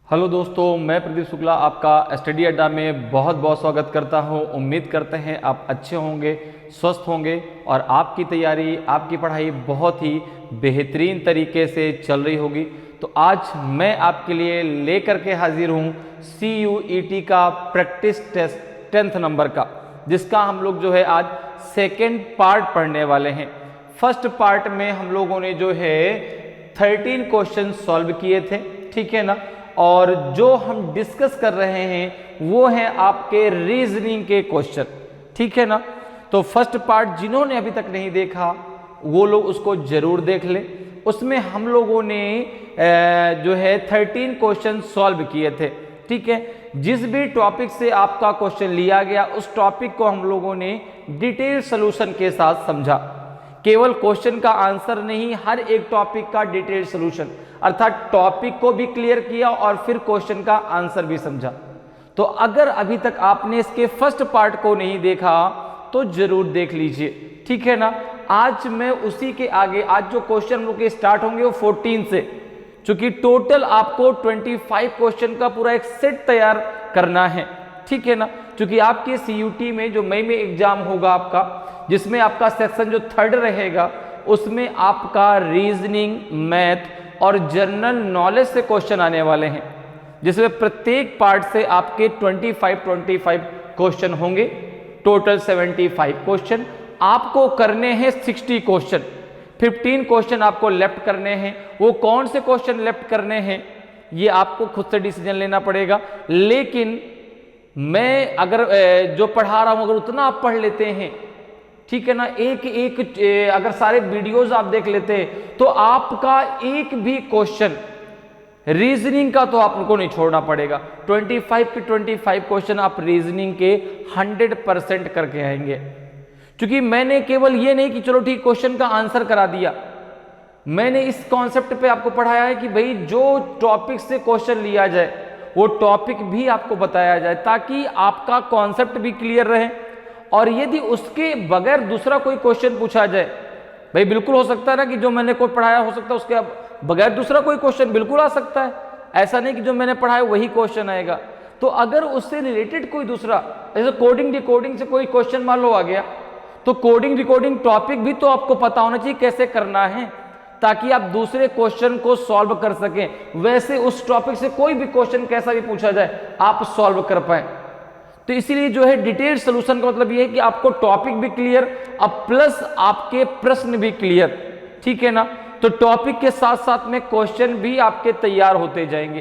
Hello दोस्तों, मैं प्रदीप शुक्ला आपका स्टडी अड्डा में बहुत बहुत स्वागत करता हूं। उम्मीद करते हैं आप अच्छे होंगे, स्वस्थ होंगे और आपकी तैयारी, आपकी पढ़ाई बहुत ही बेहतरीन तरीके से चल रही होगी। तो आज मैं आपके लिए लेकर के हाजिर हूं CUET का प्रैक्टिस टेस्ट 10th नंबर का, जिसका हम लोग जो है आज सेकेंड पार्ट पढ़ने वाले हैं। फर्स्ट पार्ट में हम लोगों ने जो है 13 क्वेश्चन सॉल्व किए थे, ठीक है ना। और जो हम डिस्कस कर रहे हैं वो हैं आपके रीजनिंग के क्वेश्चन, ठीक है ना। तो फर्स्ट पार्ट जिन्होंने अभी तक नहीं देखा वो लोग उसको जरूर देख लें। उसमें हम लोगों ने जो है 13 क्वेश्चन सॉल्व किए थे, ठीक है। जिस भी टॉपिक से आपका क्वेश्चन लिया गया उस टॉपिक को हम लोगों ने डिटेल सोल्यूशन के साथ समझा। केवल क्वेश्चन का आंसर नहीं, हर एक टॉपिक का डिटेल सोल्यूशन, अर्थात टॉपिक को भी क्लियर किया और फिर क्वेश्चन का आंसर भी समझा। तो अगर अभी तक आपने इसके फर्स्ट पार्ट को नहीं देखा तो जरूर देख लीजिए, ठीक है ना। आज मैं उसी के आगे, आज जो क्वेश्चन हम लोग के स्टार्ट होंगे वो 14 से, चूंकि टोटल आपको 25 क्वेश्चन का पूरा एक सेट तैयार करना है, ठीक है ना। चूंकि आपके CUT में जो मई में एग्जाम होगा आपका, जिसमें आपका सेक्शन जो 3rd रहेगा, उसमें आपका रीजनिंग, मैथ और जनरल नॉलेज से क्वेश्चन आने वाले हैं, जिसमें प्रत्येक पार्ट से आपके 25 क्वेश्चन होंगे। टोटल 75 क्वेश्चन आपको करने हैं। 60 क्वेश्चन, 15 क्वेश्चन आपको लेफ्ट करने हैं। वो कौन से क्वेश्चन लेफ्ट करने हैं ये आपको खुद से डिसीजन लेना पड़ेगा। लेकिन मैं अगर जो पढ़ा रहा हूं अगर उतना आप पढ़ लेते हैं, ठीक है ना, एक एक अगर सारे वीडियोस आप देख लेते हैं तो आपका एक भी क्वेश्चन रीजनिंग का तो आपको नहीं छोड़ना पड़ेगा। 25 के 25 क्वेश्चन आप रीजनिंग के 100% करके आएंगे। क्योंकि मैंने केवल ये नहीं कि चलो ठीक क्वेश्चन का आंसर करा दिया, मैंने इस कॉन्सेप्ट पे आपको पढ़ाया है कि भाई जो टॉपिक से क्वेश्चन लिया जाए वो टॉपिक भी आपको बताया जाए, ताकि आपका कॉन्सेप्ट भी क्लियर रहे। और यदि उसके बगैर दूसरा कोई क्वेश्चन पूछा जाए, भाई बिल्कुल हो सकता है ना कि जो मैंने कोई पढ़ाया हो सकता है उसके बगैर दूसरा कोई क्वेश्चन बिल्कुल आ सकता है। ऐसा नहीं कि जो मैंने पढ़ाया वही क्वेश्चन आएगा। तो अगर उससे रिलेटेड कोई दूसरा, जैसे कोडिंग डिकोडिंग से कोई क्वेश्चन मान लो आ गया, तो कोडिंग डिकोडिंग टॉपिक भी तो आपको पता होना चाहिए कैसे करना है, ताकि आप दूसरे क्वेश्चन को सॉल्व कर सकें। वैसे उस टॉपिक से कोई भी क्वेश्चन कैसा भी पूछा जाए आप सॉल्व कर पाए। तो इसीलिए जो है डिटेल सोल्यूशन का मतलब ये है कि आपको टॉपिक भी क्लियर, अब प्लस आपके प्रश्न भी क्लियर, ठीक है ना। तो टॉपिक के साथ साथ में क्वेश्चन भी आपके तैयार होते जाएंगे।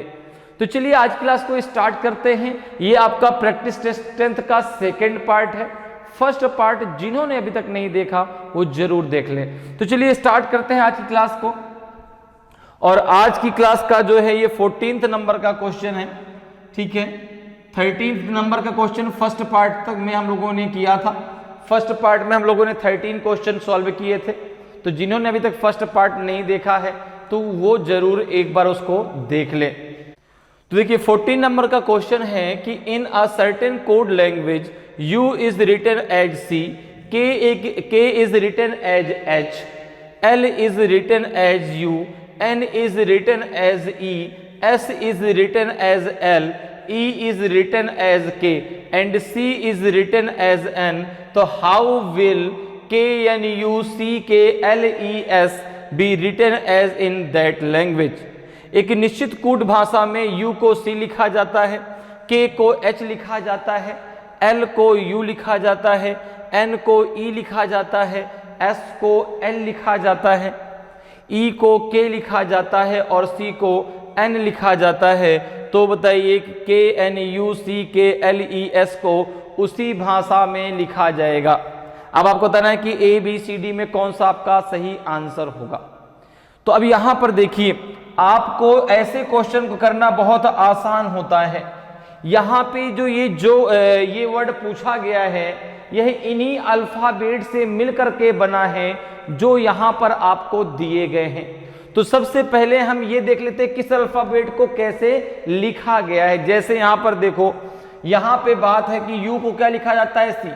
तो चलिए आज क्लास को स्टार्ट करते हैं। ये आपका प्रैक्टिस टेस्ट 10th का सेकेंड पार्ट है। फर्स्ट पार्ट जिन्होंने अभी तक नहीं देखा वो जरूर देख लें। तो चलिए स्टार्ट करते हैं आज की क्लास को। और आज की क्लास का जो है ये 14th नंबर का क्वेश्चन है, ठीक है। 13th नंबर का क्वेश्चन फर्स्ट पार्ट तक में हम लोगों ने किया था। फर्स्ट पार्ट में हम लोगों ने 13 क्वेश्चन सॉल्व किए थे। तो जिन्होंने अभी तक फर्स्ट पार्ट नहीं देखा है तो वो जरूर एक बार उसको देख ले। तो देखिए 14 नंबर का क्वेश्चन है कि in a certain code language U is written as C, K is written as H, L is written as U, N is written as E, S is written as L, E is written as K and C is written as N. तो how will KNUCKLES be written as in that language? एक निश्चित code भाषा में U को C लिखा जाता है, K को H लिखा जाता है, L को U लिखा जाता है, N को E लिखा जाता है, S को L लिखा जाता है, E को K लिखा जाता है और C को N लिखा जाता है। तो बताइए KNUCKLES को उसी भाषा में लिखा जाएगा। अब आपको बताना है कि ABCD में कौन सा आपका सही आंसर होगा। तो अब यहां पर देखिए, आपको ऐसे क्वेश्चन को करना बहुत आसान होता है। यहाँ पे जो ये वर्ड पूछा गया है यह इन्हीं अल्फाबेट से मिलकर के बना है जो यहाँ पर आपको दिए गए हैं। तो सबसे पहले हम ये देख लेते हैं किस अल्फाबेट को कैसे लिखा गया है। जैसे यहाँ पर देखो, यहाँ पे बात है कि U को क्या लिखा जाता है, C।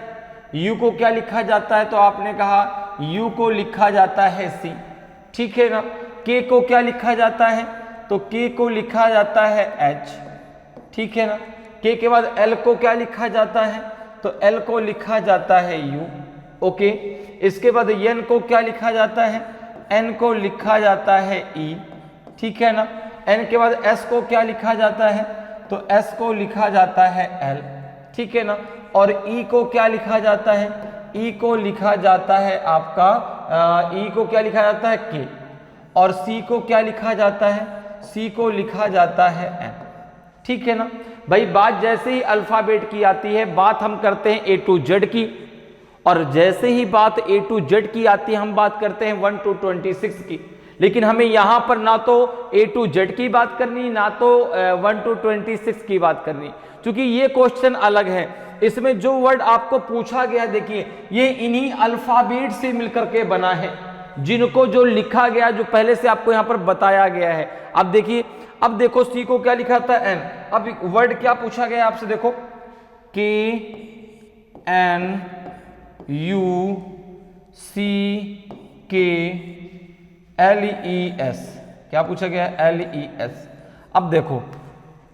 U को क्या लिखा जाता है, तो आपने कहा U को लिखा जाता है C, ठीक है ना। K को क्या लिखा जाता है, तो K को लिखा जाता है H, ठीक है ना। K के बाद L को क्या लिखा जाता है, तो L को लिखा जाता है U, ओके। इसके बाद N को क्या लिखा जाता है, N को लिखा जाता है E, ठीक है ना। N के बाद S को क्या लिखा जाता है, तो S को लिखा जाता है L, ठीक है ना। और E को क्या लिखा जाता है, E को लिखा जाता है आपका E को क्या लिखा जाता है K, और C को क्या लिखा जाता है, C को लिखा जाता है N, ठीक है ना भाई। बात जैसे ही अल्फाबेट की आती है, बात हम करते हैं A to Z की, और जैसे ही बात A to Z की आती है हम बात करते हैं 1 to 26 की। लेकिन हमें यहां पर ना तो A to Z की बात करनी, ना तो 1 to 26 की बात करनी, क्योंकि ये क्वेश्चन अलग है। इसमें जो वर्ड आपको पूछा गया, देखिए ये इन्हीं अल्फाबेट से मिलकर के बना है, जिनको जो लिखा गया, जो पहले से आपको यहां पर बताया गया है। अब देखिए, अब देखो C को क्या लिखा था N, अब वर्ड क्या पूछा गया आपसे, देखो K N U C K L E S, क्या पूछा गया है, L E S। अब देखो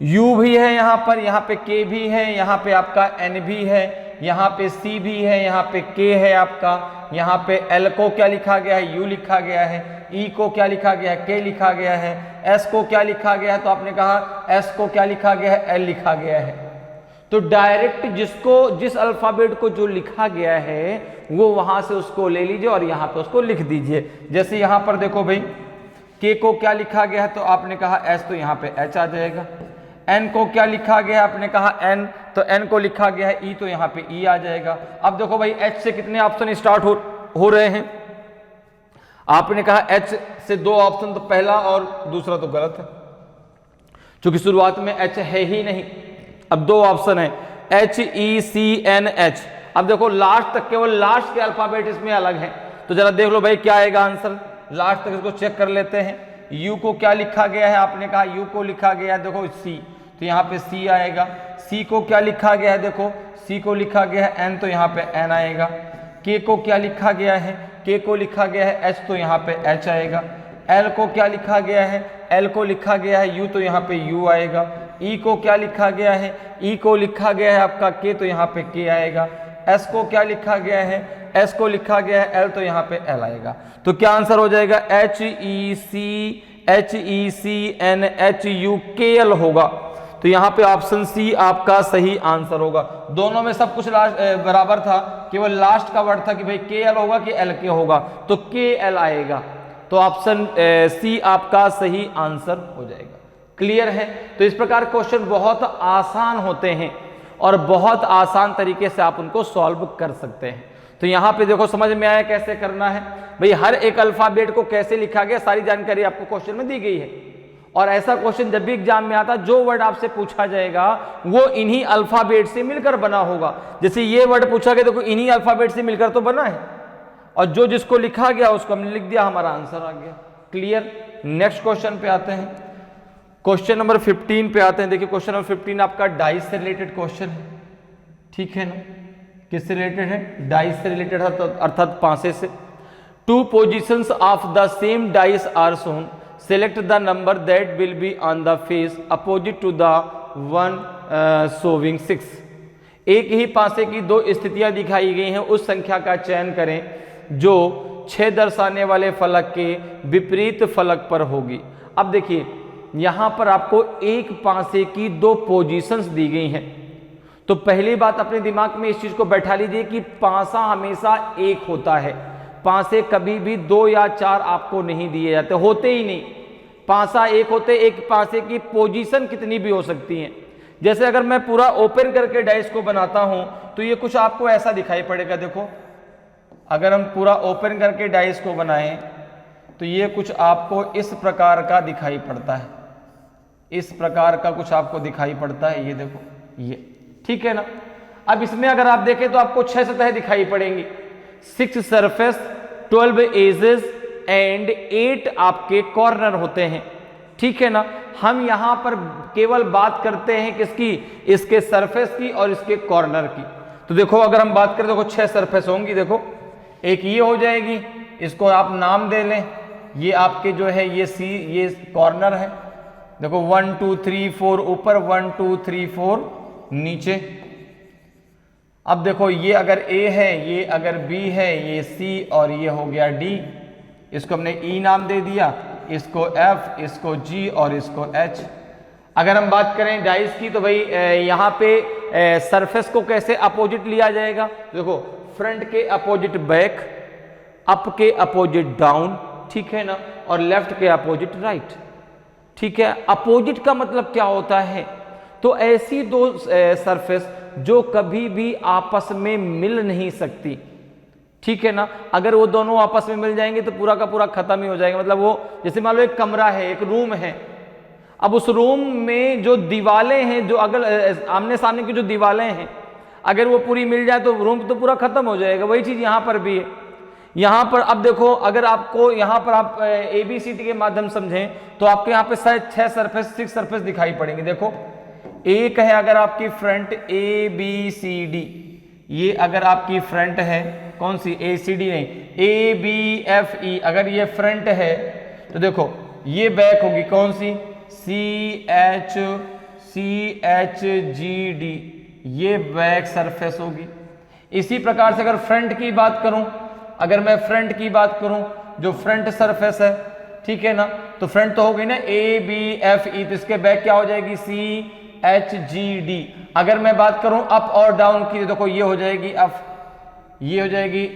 U भी है यहाँ पर, यहाँ पे K भी है, यहाँ पे आपका N भी है, यहाँ पे C भी है, यहाँ पे K है आपका, यहाँ पे L को क्या लिखा गया है, U लिखा गया है, E को क्या लिखा गया है, K लिखा गया है, S को क्या लिखा गया है, तो आपने कहा S को क्या लिखा गया है, L लिखा गया है। तो डायरेक्ट जिस अल्फाबेट को जो लिखा गया है वो वहां से उसको ले लीजिए और यहाँ पे उसको लिख दीजिए। जैसे यहाँ पर देखो भाई, K को क्या लिखा गया है, तो आपने कहा S, तो यहाँ पे H आ जाएगा। N को क्या लिखा गया है, आपने कहा N, तो N को लिखा गया है E, तो यहाँ पे E आ जाएगा। अब देखो भाई H से कितने ऑप्शन स्टार्ट हो रहे हैं, आपने कहा H से 2 ऑप्शन, तो पहला और दूसरा तो गलत है, क्योंकि शुरुआत में H है ही नहीं। अब 2 ऑप्शन है H E C N H। अब देखो लास्ट तक, केवल लास्ट के अल्फाबेट इसमें अलग है, तो जरा देख लो भाई क्या आएगा आंसर, लास्ट तक इसको चेक कर लेते हैं। U को क्या लिखा गया है, आपने कहा U को लिखा गया है, देखो C, तो यहाँ पे C आएगा। C को क्या लिखा गया है, देखो C को लिखा गया है N, तो यहाँ पे N आएगा। K को क्या लिखा गया है, K को लिखा गया है H, तो यहाँ पे H आएगा। L को क्या लिखा गया है, L को लिखा गया है U, तो यहाँ पे U आएगा। E को क्या लिखा गया है, E को लिखा गया है आपका K, तो यहाँ पे K आएगा। S को क्या लिखा गया है, S को लिखा गया है L, तो यहाँ पे L आएगा। तो क्या आंसर हो जाएगा, H E C N H U K L होगा। तो यहाँ पे ऑप्शन सी आपका सही आंसर होगा। दोनों में सब कुछ बराबर था, केवल लास्ट का वर्ड था कि भाई KL होगा कि LK होगा, तो KL आएगा। तो ऑप्शन सी आपका सही आंसर हो जाएगा। क्लियर है। तो इस प्रकार क्वेश्चन बहुत आसान होते हैं और बहुत आसान तरीके से आप उनको सॉल्व कर सकते हैं। तो यहाँ पे देखो समझ में आया कैसे करना है भाई, हर एक अल्फाबेट को कैसे लिखा गया सारी जानकारी आपको क्वेश्चन में दी गई है। और ऐसा क्वेश्चन जब भी एग्जाम में आता, जो वर्ड आपसे पूछा जाएगा वो इन्हीं अल्फाबेट से मिलकर बना होगा। जैसे ये वर्ड पूछा गया देखो इन्हीं अल्फाबेट से मिलकर तो बना है, और जो जिसको लिखा गया उसको हमने लिख दिया, हमारा आंसर आ गया। क्लियर। नेक्स्ट क्वेश्चन पे आते हैं, क्वेश्चन नंबर 15 पे आते हैं। देखिए क्वेश्चन नंबर 15 आपका डाइस से रिलेटेड क्वेश्चन है, ठीक है ना। किससे रिलेटेड है, डाइस से रिलेटेड है, अर्थात पांसे से। 2 positions of the same dice are shown, select the number that will be on the face opposite to the one showing 6। एक ही पासे की 2 स्थितियां दिखाई गई हैं, उस संख्या का चयन करें जो 6 दर्शाने वाले फलक के विपरीत फलक पर होगी। अब देखिए यहां पर आपको एक पासे की 2 पोजीशंस दी गई हैं, तो पहली बात अपने दिमाग में इस चीज को बैठा लीजिए कि पासा हमेशा एक होता है। पासे कभी भी 2 या 4 आपको नहीं दिए जाते, होते ही नहीं। पासा एक होते, एक पासे की पोजीशन कितनी भी हो सकती है। जैसे अगर मैं पूरा ओपन करके डाइस को बनाता हूं तो ये कुछ आपको ऐसा दिखाई पड़ेगा। देखो अगर हम पूरा ओपन करके डाइस को बनाएं तो ये कुछ आपको इस प्रकार का दिखाई पड़ता है, इस प्रकार का कुछ आपको दिखाई पड़ता है। ये देखो ये, ठीक है ना। अब इसमें अगर आप देखें तो आपको 6 सतह दिखाई पड़ेंगी, 6 सरफेस, 12 एजेस एंड 8 आपके कॉर्नर होते हैं, ठीक है ना। हम यहां पर केवल बात करते हैं किसकी, इसके सरफेस की और इसके कॉर्नर की। तो देखो अगर हम बात करें, देखो 6 सरफेस होंगी। देखो एक ये हो जाएगी, इसको आप नाम दे लें, ये आपके जो है ये सी, ये कॉर्नर है, देखो 1 2 3 4 ऊपर, 1 2 3 4 नीचे। अब देखो ये अगर A है, ये अगर B है, ये C और ये हो गया D। इसको हमने E नाम दे दिया, इसको F, इसको G और इसको H। अगर हम बात करें डाइस की तो भाई यहाँ पे सरफेस को कैसे अपोजिट लिया जाएगा? देखो फ्रंट के अपोजिट बैक, अप के अपोजिट डाउन, ठीक है ना, और लेफ्ट के अपोजिट राइट, ठीक है। अपोजिट का मतलब क्या होता है? तो ऐसी दो सरफेस जो कभी भी आपस में मिल नहीं सकती, ठीक है ना। अगर वो दोनों आपस में मिल जाएंगे तो पूरा का पूरा खत्म ही हो जाएगा। मतलब वो जैसे मान लो एक कमरा है, एक रूम है, अब उस रूम में जो दीवारें हैं, जो अगर आमने सामने की जो दीवारें हैं, अगर वो पूरी मिल जाए तो रूम तो पूरा खत्म हो जाएगा। वही चीज यहाँ पर भी है। यहाँ पर अब देखो, अगर आपको यहाँ पर आप ABCD के माध्यम समझें तो आपके यहाँ पे शायद 6 सरफेस दिखाई पड़ेंगे। देखो एक है अगर आपकी फ्रंट ABCD, ये अगर आपकी फ्रंट है, कौन सी? ACD नहीं, ABFE। अगर ये फ्रंट है तो देखो ये बैक होगी, कौन सी? CHGD, ये बैक सरफेस होगी। इसी प्रकार से अगर फ्रंट की बात करूं, अगर मैं फ्रंट की बात करूं, जो फ्रंट सरफेस है, ठीक है ना, तो फ्रंट तो हो गई ना ABFE, तो इसके बैक क्या हो जाएगी? CHGD। अगर मैं बात करूं अप और डाउन की, देखो ये हो जाएगी अप, ये हो जाएगी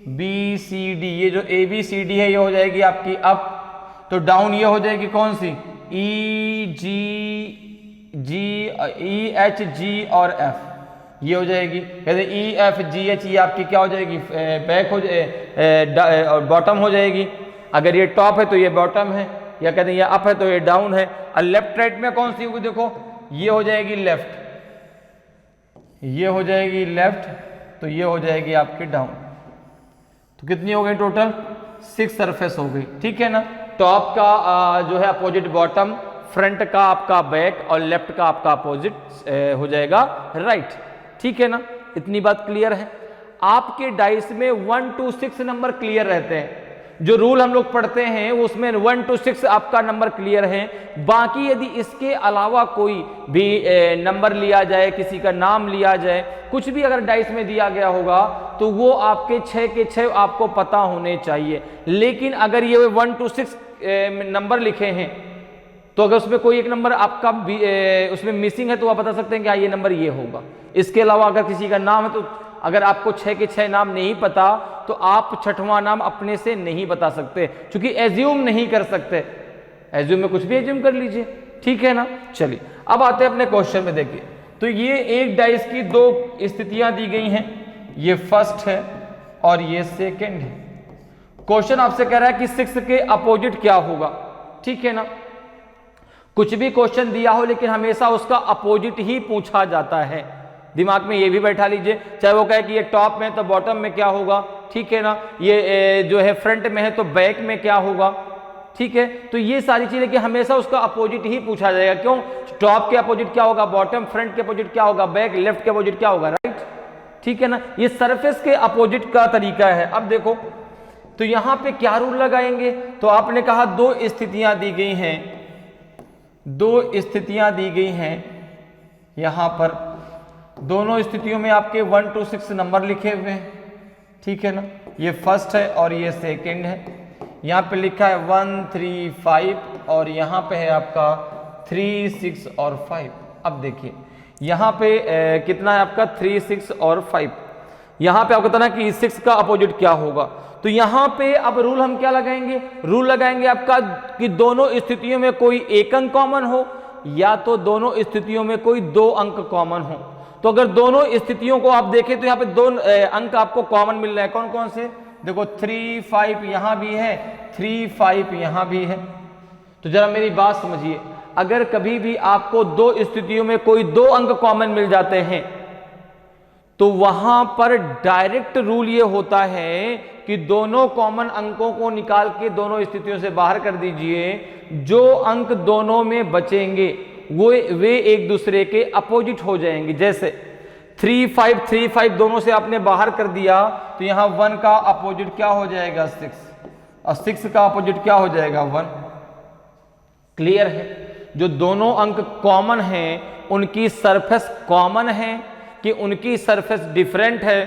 ABCD, ये जो ABCD है ये हो जाएगी आपकी अप, तो डाउन ये हो जाएगी कौन सी? EHG और F, ये हो जाएगी। कहते EFGH, ये आपकी क्या हो जाएगी? बैक हो जाए और बॉटम हो जाएगी। अगर ये टॉप है तो ये बॉटम है, या कहते हैं ये अप है तो ये डाउन है। और लेफ्ट राइट में कौन सी होगी? देखो ये हो जाएगी लेफ्ट, ये हो जाएगी लेफ्ट, तो ये हो जाएगी आपकी डाउन। तो कितनी हो गई टोटल? 6 सरफेस हो गई, ठीक है ना। टॉप का जो है अपोजिट बॉटम, फ्रंट का आपका बैक और लेफ्ट का आपका अपोजिट हो जाएगा राइट, ठीक है ना। इतनी बात क्लियर है। आपके डाइस में 1 to 6 नंबर क्लियर रहते हैं। जो रूल हम लोग पढ़ते हैं उसमें 1 to 6 आपका नंबर क्लियर है। बाकी यदि इसके अलावा कोई भी नंबर लिया जाए, किसी का नाम लिया जाए, कुछ भी अगर डाइस में दिया गया होगा तो वो आपके 6 के 6 आपको पता होने चाहिए। लेकिन अगर ये 1 to 6 नंबर लिखे हैं तो अगर उसमें कोई एक नंबर आपका उसमें मिसिंग है तो आप बता सकते हैं कि हाँ ये नंबर ये होगा। इसके अलावा अगर किसी का नाम है तो अगर आपको 6 के 6 नाम नहीं पता तो आप छठवां नाम अपने से नहीं बता सकते, क्योंकि एज्यूम नहीं कर सकते। एज्यूम में कुछ भी एज्यूम कर लीजिए, ठीक है ना। चलिए अब आते हैं अपने क्वेश्चन में। देखिए तो ये एक डाइस की 2 स्थितियां दी गई हैं, ये फर्स्ट है और ये सेकेंड है। क्वेश्चन आपसे कह रहा है कि 6 के अपोजिट क्या होगा, ठीक है ना। कुछ भी क्वेश्चन दिया हो लेकिन हमेशा उसका अपोजिट ही पूछा जाता है। दिमाग में ये भी बैठा लीजिए, चाहे वो कहे कि ये टॉप में तो बॉटम में क्या होगा, ठीक है ना। ये जो है फ्रंट में है तो बैक में क्या होगा, ठीक है। तो ये सारी चीजें कि हमेशा उसका अपोजिट ही पूछा जाएगा। क्यों? टॉप के अपोजिट क्या होगा? बॉटम। फ्रंट के अपोजिट क्या होगा? बैक। लेफ्ट के अपोजिट क्या होगा? राइट, ठीक है ना। ये सरफेस के अपोजिट का तरीका है। अब देखो तो यहां पे क्या रूल लगाएंगे? तो आपने कहा 2 स्थितियां दी गई हैं, 2 स्थितियां दी गई हैं। यहां पर दोनों स्थितियों में आपके 1 to 6 नंबर लिखे हुए हैं, ठीक है ना। ये फर्स्ट है और ये सेकंड है। यहाँ पे लिखा है 1 3 5 और यहाँ पे है आपका 3 6 और 5। अब देखिए यहाँ पे कितना है आपका 3 6 और 5। यहाँ पे आपको बताना कि 6 का अपोजिट क्या होगा। तो यहाँ पे अब रूल हम क्या लगाएंगे? रूल लगाएंगे आपका कि दोनों स्थितियों में कोई एक अंक कॉमन हो या तो दोनों स्थितियों में कोई 2 अंक कॉमन हो। तो अगर दोनों स्थितियों को आप देखें तो यहाँ पे 2 अंक आपको कॉमन मिल रहे हैं। कौन कौन से? देखो 3 5 यहां भी है, 3 5 यहां भी है। तो जरा मेरी बात समझिए, अगर कभी भी आपको 2 स्थितियों में कोई 2 अंक कॉमन मिल जाते हैं तो वहां पर डायरेक्ट रूल ये होता है कि दोनों कॉमन अंकों को निकाल के दोनों स्थितियों से बाहर कर दीजिए। जो अंक दोनों में बचेंगे वे एक दूसरे के अपोजिट हो जाएंगे। जैसे 3 5 दोनों से आपने बाहर कर दिया तो यहां 1 का अपोजिट क्या हो जाएगा? 6, और 6 का अपोजिट क्या हो जाएगा? 1। क्लियर है? जो दोनों अंक कॉमन हैं उनकी सरफेस कॉमन है कि उनकी सरफेस डिफरेंट है,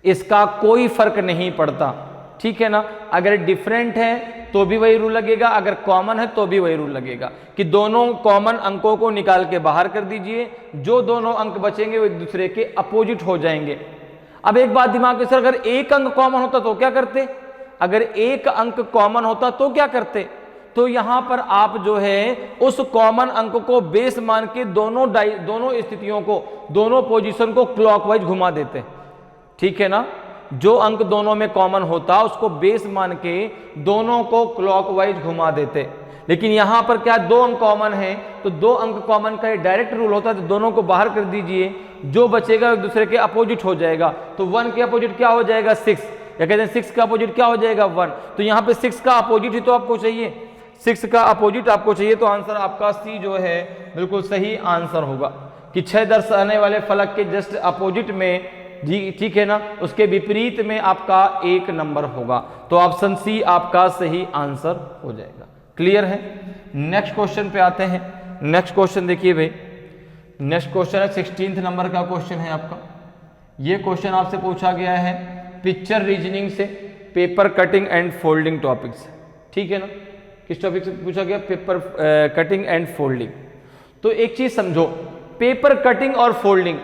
इसका कोई फर्क नहीं पड़ता। ठीक है ना? अगर डिफरेंट है तो भी वही रूल लगेगा, अगर कॉमन है तो भी वही रूल लगेगा कि दोनों कॉमन अंकों को निकाल के बाहर कर दीजिए, जो दोनों अंक बचेंगे वो एक दूसरे के अपोजिट हो जाएंगे। अब एक बात दिमाग में सर, अगर एक अंक कॉमन होता तो क्या करते? अगर एक अंक कॉमन होता तो क्या करते? तो यहां पर आप जो है उस कॉमन अंक को बेस मान के दोनों स्थितियों को, दोनों पोजीशन को क्लॉकवाइज घुमा देते। ठीक है ना? जो अंक दोनों में कॉमन होता उसको बेस मान के दोनों को क्लॉकवाइज घुमा देते। लेकिन यहां पर क्या, दो अंक कॉमन है तो दो अंक कॉमन का डायरेक्ट रूल होता है, तो दोनों को बाहर कर दीजिए, जो बचेगा एक दूसरे के अपोजिट हो जाएगा। तो 1 के अपोजिट क्या हो जाएगा? 6, या कहते हैं 6 का अपोजिट क्या हो जाएगा? 1। तो यहां पे 6 का अपोजिट ही तो आपको चाहिए, 6 का अपोजिट आपको चाहिए, तो आंसर आपका सी जो है बिल्कुल सही आंसर होगा कि 6 दर्शाने वाले फलक के जस्ट अपोजिट में, जी ठीक है ना, उसके विपरीत में आपका 1 नंबर होगा। तो ऑप्शन सी आपका सही आंसर हो जाएगा। क्लियर है? नेक्स्ट क्वेश्चन पे आते हैं। नेक्स्ट क्वेश्चन देखिए भाई, नेक्स्ट क्वेश्चन है 16th नंबर का क्वेश्चन है आपका। ये क्वेश्चन आपसे पूछा गया है पिक्चर रीजनिंग से, paper cutting and folding topic से। ठीक है ना? किस टॉपिक से पूछा गया? Paper cutting and folding. तो एक चीज समझो, पेपर कटिंग और फोल्डिंग,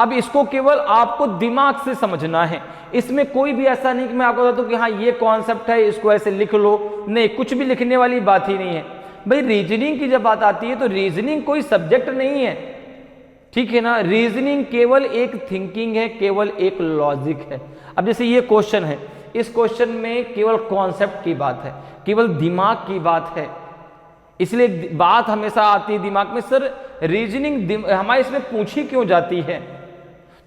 अब इसको केवल आपको दिमाग से समझना है। इसमें कोई भी ऐसा नहीं कि मैं आपको बताता हूं कि हाँ ये कॉन्सेप्ट है इसको ऐसे लिख लो, नहीं, कुछ भी लिखने वाली बात ही नहीं है भाई। रीजनिंग की जब बात आती है तो रीजनिंग कोई सब्जेक्ट नहीं है। ठीक है ना? रीजनिंग केवल एक थिंकिंग है, केवल एक लॉजिक है। अब जैसे ये क्वेश्चन है, इस क्वेश्चन में केवल कॉन्सेप्ट की बात है, केवल दिमाग की बात है। इसलिए बात हमेशा आती है दिमाग में, सर रीजनिंग हमारे इसमें पूछी क्यों जाती है?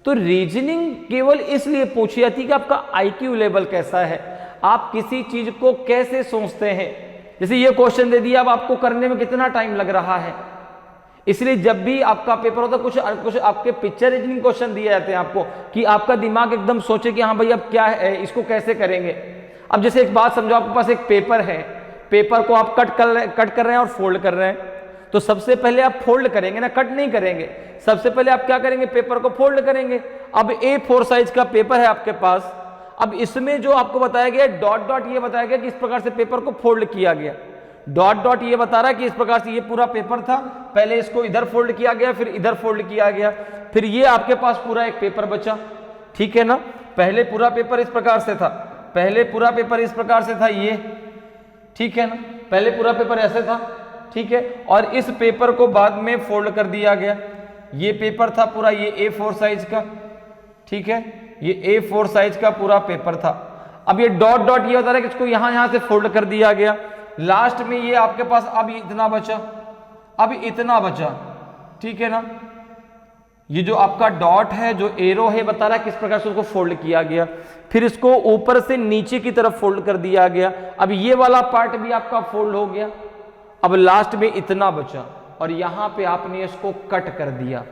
तो रीजनिंग केवल इसलिए पूछी जाती है कि आपका आईक्यू लेवल कैसा है, आप किसी चीज को कैसे सोचते हैं। जैसे ये क्वेश्चन दे दिया, अब आपको करने में कितना टाइम लग रहा है। इसलिए जब भी आपका पेपर होता है, कुछ आपके पिक्चर रीजनिंग क्वेश्चन दिए जाते हैं आपको कि आपका दिमाग एकदम सोचे कि हाँ भाई अब क्या है, इसको कैसे करेंगे। अब जैसे एक बात समझो, आपके पास एक पेपर है, पेपर को आप कट कर रहे हैं और फोल्ड कर रहे हैं। तो सबसे पहले आप फोल्ड करेंगे ना, कट नहीं करेंगे। सबसे पहले आप क्या करेंगे? पेपर को फोल्ड करेंगे। अब A4 साइज का पेपर है आपके पास। अब इसमें जो आपको बताया गया डॉट डॉट, ये बताया गया कि इस प्रकार से पेपर को फोल्ड किया गया। डॉट डॉट ये बता रहा है कि इस प्रकार से ये पूरा पेपर था, पहले इसको इधर फोल्ड किया गया, फिर इधर फोल्ड किया गया, फिर ये आपके पास पूरा एक पेपर बचा। ठीक है ना? पहले पूरा पेपर इस प्रकार से था, पहले पूरा पेपर इस प्रकार से था ये। ठीक है ना? पहले पूरा पेपर ऐसे था। ठीक है? और इस पेपर को बाद में फोल्ड कर दिया गया। ये पेपर था पूरा, ये A4 साइज का। ठीक है? ये A4 साइज का पूरा पेपर था। अब ये डॉट डॉट ये बता रहा है कि इसको यहां से फोल्ड कर दिया गया। लास्ट में ये आपके पास अब इतना बचा, अब इतना बचा। ठीक है ना? ये जो आपका डॉट है, जो एरो है, बता रहा है किस प्रकार से उसको फोल्ड किया गया। फिर इसको ऊपर से नीचे की तरफ फोल्ड कर दिया गया। अब ये वाला पार्ट भी आपका फोल्ड हो गया। अब लास्ट में इतना बचा और यहां पे आपने इसको कट कर दिया।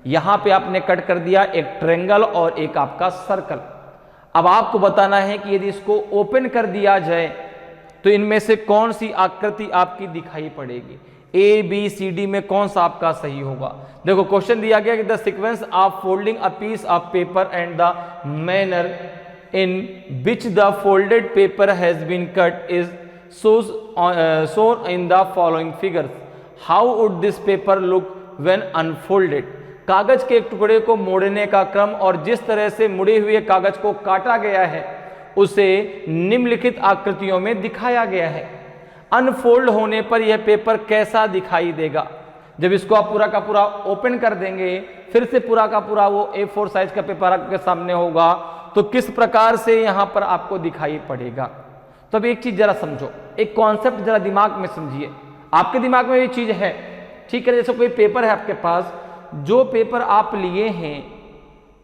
यहां पे आपने कट कर दिया एक ट्रायंगल और एक आपका सर्कल। अब आपको बताना है कि यदि इसको ओपन कर दिया जाए तो इनमें से कौन सी आकृति आपकी दिखाई पड़ेगी। ABCD में कौन सा आपका सही होगा? देखो क्वेश्चन दिया गया कि the sequence of folding a piece of paper and the manner in which the folded paper has been cut is shown in the following figures. How would this paper look when unfolded? कागज के एक टुकड़े को मोड़ने का क्रम और जिस तरह से मुड़े हुए कागज को काटा गया है उसे निम्नलिखित आकृतियों में दिखाया गया है। अनफोल्ड होने पर यह पेपर कैसा दिखाई देगा? जब इसको आप पूरा का पूरा ओपन कर देंगे, फिर से पूरा का पूरा वो A4 साइज का पेपर आपके सामने होगा, तो किस प्रकार से यहां पर आपको दिखाई पड़ेगा। तो अब एक चीज जरा समझो, एक कॉन्सेप्ट जरा दिमाग में समझिए। आपके दिमाग में ये चीज है, ठीक है? जैसे कोई पेपर है आपके पास, जो पेपर आप लिए हैं,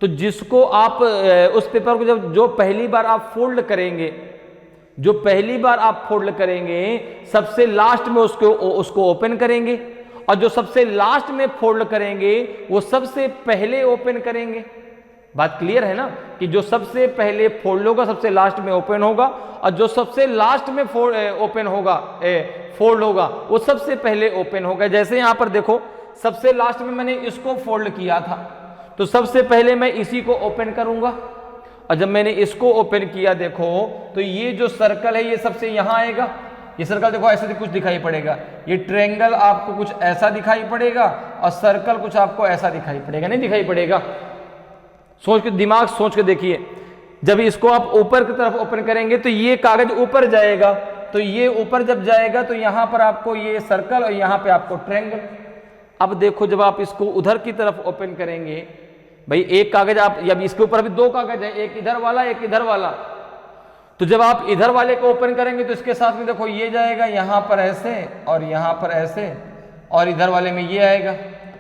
तो जिसको आप उस पेपर को जो पहली बार आप फोल्ड करेंगे, जो पहली बार आप फोल्ड करेंगे, सबसे लास्ट में उसको ओपन करेंगे, और जो सबसे लास्ट में फोल्ड करेंगे वो सबसे पहले ओपन करेंगे। बात क्लियर है ना, कि जो सबसे पहले फोल्ड होगा सबसे लास्ट में ओपन होगा, और जो सबसे लास्ट में ओपन होगा फोल्ड होगा वो सबसे पहले ओपन होगा। जैसे यहां पर देखो, सबसे लास्ट में मैंने इसको फोल्ड किया था, तो सबसे पहले मैं इसी को ओपन करूंगा, और जब मैंने इसको ओपन किया देखो, तो ये जो सर्कल है ये सबसे यहां आएगा। ये सर्कल देखो ऐसे कुछ दिखाई पड़ेगा, ये ट्रायंगल आपको कुछ ऐसा दिखाई पड़ेगा, और सर्कल कुछ आपको ऐसा दिखाई पड़ेगा, नहीं दिखाई पड़ेगा? सोच के, दिमाग सोच के देखिए, जब इसको आप ऊपर की तरफ ओपन करेंगे तो ये कागज ऊपर जाएगा, तो ये ऊपर जब जाएगा तो यहां पर आपको ये सर्कल और यहां पे आपको ट्रायंगल। अब देखो जब आप इसको उधर की तरफ ओपन करेंगे, भाई एक कागज आप, अब इसके ऊपर अभी दो कागज है, एक इधर वाला एक इधर वाला, तो जब आप इधर वाले को ओपन करेंगे तो इसके साथ में देखो ये जाएगा यहां पर ऐसे और यहां पर ऐसे, और इधर वाले में ये आएगा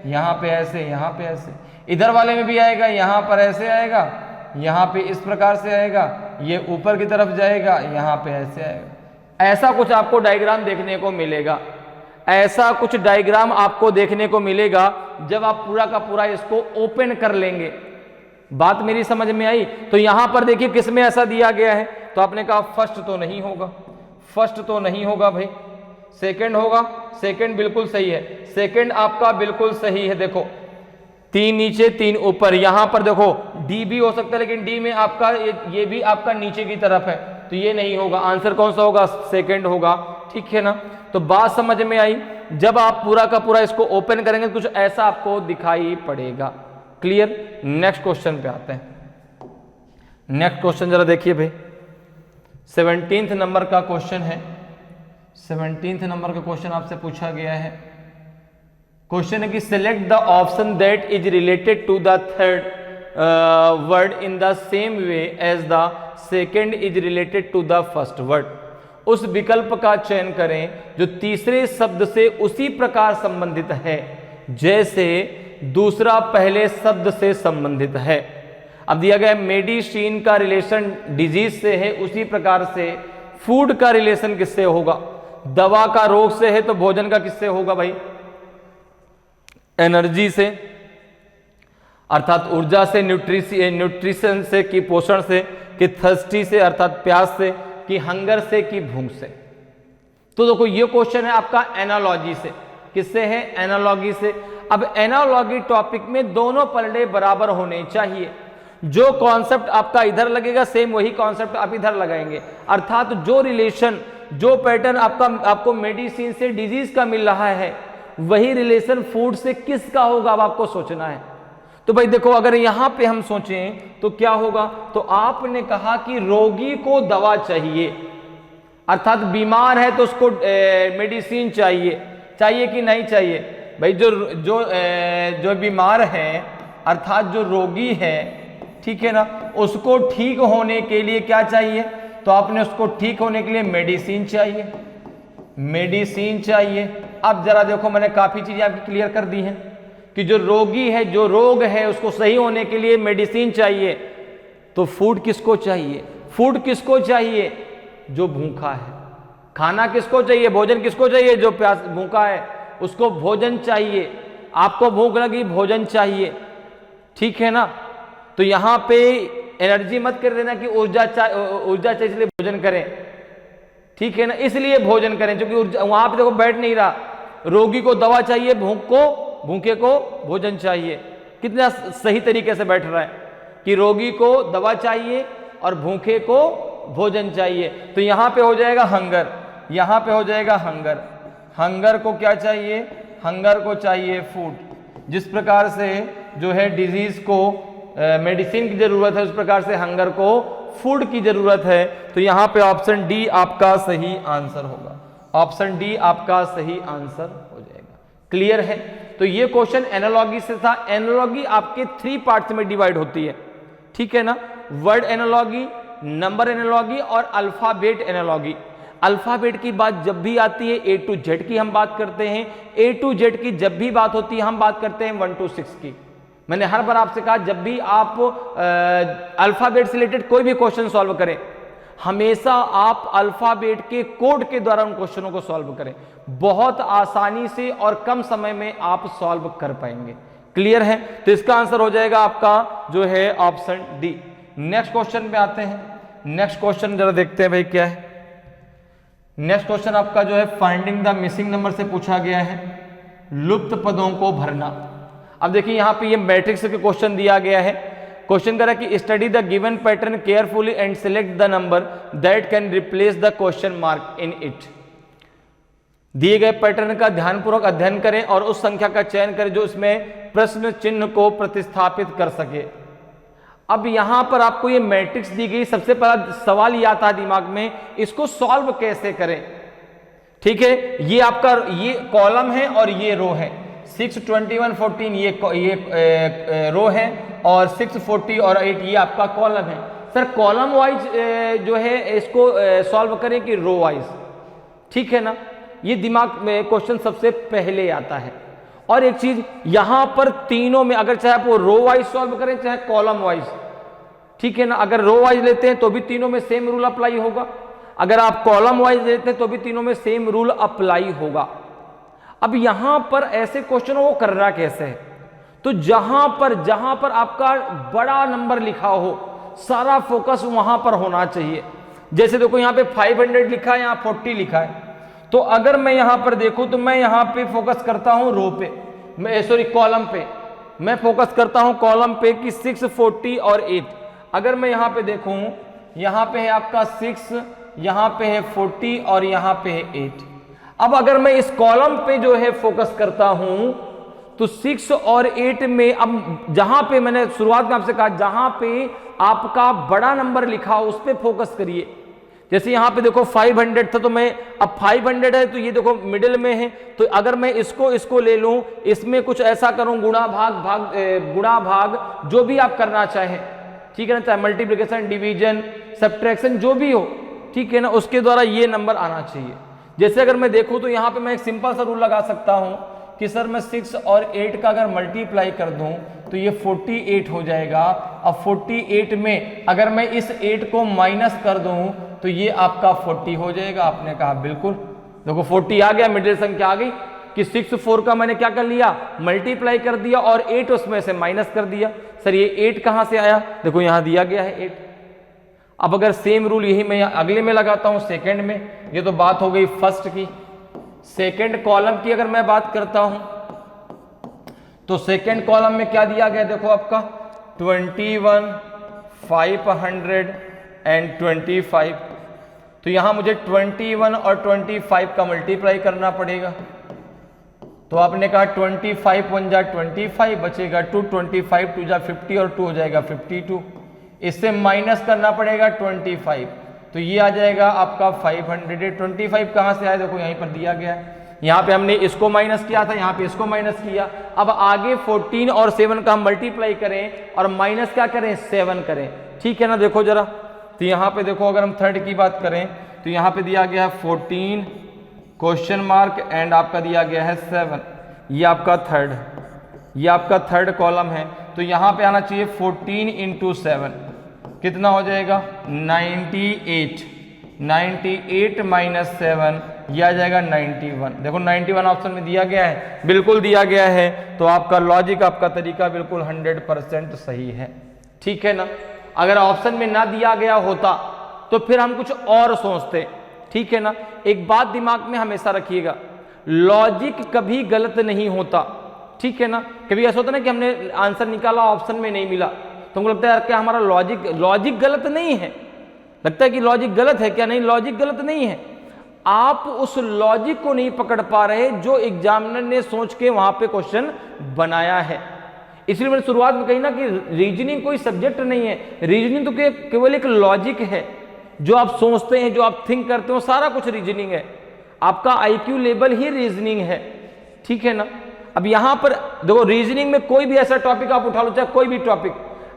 यहां पे ऐसे, यहां पे ऐसे, इधर वाले में भी आएगा यहां पर ऐसे आएगा, यहां पे इस प्रकार से आएगा, ये ऊपर की तरफ जाएगा यहां पे ऐसे आएगा। ऐसा कुछ आपको डायग्राम देखने को मिलेगा, ऐसा कुछ डायग्राम आपको देखने को मिलेगा जब आप पूरा का पूरा इसको ओपन कर लेंगे। बात मेरी समझ में आई? तो यहां पर देखिए किसमें ऐसा दिया गया है, तो आपने कहा फर्स्ट तो नहीं होगा, फर्स्ट तो नहीं होगा भाई, सेकंड होगा, सेकंड बिल्कुल सही है, सेकंड आपका बिल्कुल सही है। देखो 3 नीचे 3 ऊपर, यहां पर देखो डी भी हो सकता है, लेकिन डी में आपका ये भी आपका नीचे की तरफ है, तो ये नहीं होगा। आंसर कौन सा होगा? सेकंड होगा, ठीक है ना? तो बात समझ में आई? जब आप पूरा का पूरा इसको ओपन करेंगे कुछ ऐसा आपको दिखाई पड़ेगा। क्लियर? नेक्स्ट क्वेश्चन पे आते हैं। नेक्स्ट क्वेश्चन जरा देखिए भाई, 17th नंबर का क्वेश्चन है। 17th नंबर का क्वेश्चन आपसे पूछा गया है। क्वेश्चन है कि select the option that is related to the third word in the same way as the second is related to the first word. उस विकल्प का चयन करें जो तीसरे शब्द से उसी प्रकार संबंधित है जैसे दूसरा पहले शब्द से संबंधित है। अब दिया गया मेडिसिन का रिलेशन डिजीज से है, उसी प्रकार से फूड का रिलेशन किससे होगा? दवा का रोग से है तो भोजन का किससे होगा भाई? एनर्जी से, अर्थात ऊर्जा से, न्यूट्रिशन से, कि पोषण से, कि थर्स्टी से अर्थात प्यास से, कि हंगर से, कि भूख से। तो देखो ये क्वेश्चन है आपका एनालॉजी से। किससे है? एनालॉजी से। अब एनालॉजी टॉपिक में दोनों पलड़े बराबर होने चाहिए। जो कॉन्सेप्ट आपका इधर लगेगा सेम वही कॉन्सेप्ट आप इधर लगाएंगे, अर्थात जो रिलेशन, जो पैटर्न आपको मेडिसिन से डिजीज का मिल रहा है वही रिलेशन फूड से किसका होगा, अब आपको सोचना है। तो भाई देखो अगर यहां पे हम सोचें तो क्या होगा? तो आपने कहा कि रोगी को दवा चाहिए, अर्थात बीमार है तो उसको मेडिसिन चाहिए, चाहिए कि नहीं चाहिए? भाई जो बीमार है अर्थात जो रोगी है, ठीक है ना, उसको ठीक होने के लिए क्या चाहिए? तो आपने उसको ठीक होने के लिए मेडिसिन चाहिए, मेडिसिन चाहिए। अब जरा देखो मैंने काफी चीजें आपकी क्लियर कर दी हैं कि जो रोगी है, जो रोग है, उसको सही होने के लिए मेडिसिन चाहिए। तो फूड किसको चाहिए? फूड किसको चाहिए? जो भूखा है। खाना किसको चाहिए? भोजन किसको चाहिए? जो प्यास भूखा है उसको भोजन चाहिए। आपको भूख लगी, भोजन चाहिए, ठीक है ना? तो यहां पे एनर्जी मत कर देना कि ऊर्जा चाहिए इसलिए भोजन करें, ठीक है ना? इसलिए भोजन करें क्योंकि वहां पे देखो बैठ नहीं रहा, रोगी को दवा चाहिए, भूखे को भोजन चाहिए। कितना सही तरीके से बैठ रहा है कि रोगी को दवा चाहिए और भूखे को भोजन चाहिए। तो यहां पे हो जाएगा हंगर, यहां पे हो जाएगा हंगर। हंगर को क्या चाहिए? हंगर को चाहिए फूड। जिस प्रकार से जो है डिजीज को मेडिसिन की जरूरत है उस प्रकार से हंगर को फूड की जरूरत है। तो यहां पे ऑप्शन डी आपका सही आंसर होगा, ऑप्शन डी आपका सही आंसर हो जाएगा। क्लियर है? तो ये क्वेश्चन एनालॉजी से था। एनालॉजी आपके 3 पार्ट्स में डिवाइड होती है, ठीक है ना? वर्ड एनालॉजी, नंबर एनालॉजी और अल्फाबेट एनालॉजी। अल्फाबेट की बात जब भी आती है A to Z की हम बात करते हैं, A to Z की जब भी बात होती है हम बात करते हैं 1 to 6 की। मैंने हर बार आपसे कहा जब भी आप अल्फाबेट से रिलेटेड कोई भी क्वेश्चन सॉल्व करें हमेशा आप अल्फाबेट के कोड के द्वारा उन क्वेश्चनों को सॉल्व करें, बहुत आसानी से और कम समय में आप सॉल्व कर पाएंगे। क्लियर है? तो इसका आंसर हो जाएगा आपका जो है ऑप्शन डी। नेक्स्ट क्वेश्चन पे आते हैं। नेक्स्ट क्वेश्चन जरा देखते हैं भाई क्या है। नेक्स्ट क्वेश्चन आपका जो है फाइंडिंग द मिसिंग नंबर से पूछा गया है, लुप्त पदों को भरना। अब देखिए यहां पे ये मैट्रिक्स के क्वेश्चन दिया गया है। क्वेश्चन कह रहा है कि study the given pattern carefully and select the number that can replace the question mark in it. दिए गए पैटर्न का ध्यानपूर्वक अध्ययन करें और उस संख्या का चयन करें जो इसमें प्रश्न चिन्ह को प्रतिस्थापित कर सके। अब यहां पर आपको ये मैट्रिक्स दी गई, सबसे पहला सवाल ये आता है दिमाग में, इसको सॉल्व कैसे करें। ठीक है, ये आपका ये कॉलम है और ये रो है। 6, 21, 14 ये रो है और 6, 40 और 8 ये आपका कॉलम है। सर कॉलम वाइज जो है इसको सॉल्व करें कि रो वाइज? ठीक है ना, ये दिमाग में क्वेश्चन सबसे पहले आता है। और एक चीज यहां पर तीनों में अगर चाहे आप वो रो वाइज सॉल्व करें चाहे कॉलम वाइज, ठीक है ना, अगर रो वाइज लेते हैं तो भी तीनों में सेम रूल अप्लाई होगा, अगर आप कॉलम वाइज लेते हैं तो भी तीनों में सेम रूल अप्लाई होगा। अब यहां पर ऐसे क्वेश्चनों को करना कैसे है? तो जहां पर आपका बड़ा नंबर लिखा हो सारा फोकस वहां पर होना चाहिए। जैसे देखो यहां पे 500 लिखा है, यहां 40 लिखा है, तो अगर मैं यहां पर देखूं तो मैं यहां पे फोकस करता हूं रो पे, मैं सॉरी कॉलम पे, मैं फोकस करता हूं कॉलम पे कि 6, 40 और 8। अगर मैं यहां पे देखूं, यहां पे है आपका 6, यहां पे है 40 और यहां पे है 8। अब अगर मैं इस कॉलम पे जो है फोकस करता हूं तो 6 और 8 में, अब जहां पे मैंने शुरुआत में आपसे कहा जहां पे आपका बड़ा नंबर लिखा हो उस पे फोकस करिए। जैसे यहां पे देखो 500 था, तो मैं अब 500 है तो ये देखो मिडिल में है, तो अगर मैं इसको ले लूं, इसमें कुछ ऐसा करूं गुणा भाग जो भी आप करना चाहें, ठीक है ना, चाहे मल्टीप्लिकेशन, डिवीजन, सब्ट्रैक्शन जो भी हो, ठीक है ना, उसके द्वारा ये नंबर आना चाहिए। जैसे अगर मैं देखूं तो यहां पे मैं एक सिंपल सा रूल लगा सकता हूं कि सर मैं 6 और 8 का अगर मल्टीप्लाई कर दूं तो ये 48 हो जाएगा। अब 48 में अगर मैं इस 8 को माइनस कर दूं तो ये आपका 40 हो जाएगा। आपने कहा बिल्कुल, देखो 40 आ गया, मिडिल संख्या आ गई कि 6, 4 का मैंने क्या कर लिया, मल्टीप्लाई कर दिया और 8 उसमें से माइनस कर दिया। सर ये 8 कहां से आया? देखो यहां दिया गया है 8। अब अगर सेम रूल यही मैं अगले में लगाता हूं सेकंड में, ये तो बात हो गई फर्स्ट की। सेकंड कॉलम की अगर मैं बात करता हूं तो सेकंड कॉलम में क्या दिया गया, देखो आपका 21, 500 एंड 25। तो यहां मुझे 21 और 25 का मल्टीप्लाई करना पड़ेगा। तो आपने कहा 25 1 जा 25 बचेगा 2, 25 2 जा 50 और 2 हो जाएगा 52। इससे माइनस करना पड़ेगा 25, तो ये आ जाएगा आपका 500। 25 कहां से आया? देखो यहीं पर दिया गया है, यहां पे हमने इसको माइनस किया था, यहां पे इसको माइनस किया। अब आगे 14 और 7 का मल्टीप्लाई करें और माइनस क्या करें, 7 करें, ठीक है ना। देखो जरा, तो यहां पे देखो अगर हम थर्ड की बात करें तो यहां पे दिया गया है 14 क्वेश्चन मार्क एंड आपका दिया गया है 7, ये आपका थर्ड कॉलम है। तो यहां पे आना चाहिए 14 इंटू 7, कितना हो जाएगा 98 माइनस 7, यह आ जाएगा 91। देखो 91 ऑप्शन में दिया गया है, बिल्कुल दिया गया है। तो आपका लॉजिक, आपका तरीका बिल्कुल 100% सही है, ठीक है ना। अगर ऑप्शन में ना दिया गया होता तो फिर हम कुछ और सोचते, ठीक है ना। एक बात दिमाग में हमेशा रखिएगा, लॉजिक कभी गलत नहीं होता, ठीक है ना। कभी ऐसा होता ना कि हमने आंसर निकाला ऑप्शन में नहीं मिला तो हमको लगता है यार क्या हमारा लॉजिक गलत नहीं है, लगता है कि लॉजिक गलत है क्या? नहीं, लॉजिक गलत नहीं है, आप उस लॉजिक को नहीं पकड़ पा रहे जो एग्जामिनर ने सोच के वहां पे क्वेश्चन बनाया है। इसलिए मैंने शुरुआत में कही ना कि रीजनिंग कोई सब्जेक्ट नहीं है, रीजनिंग तो केवल एक लॉजिक है। जो आप सोचते हैं, जो आप थिंक करते हो, सारा कुछ रीजनिंग है। आपका आईक्यू लेवल ही रीजनिंग है, ठीक है ना। अब यहां पर देखो, रीजनिंग में कोई भी ऐसा टॉपिक आप उठा लो, चाहे कोई भी टॉपिक,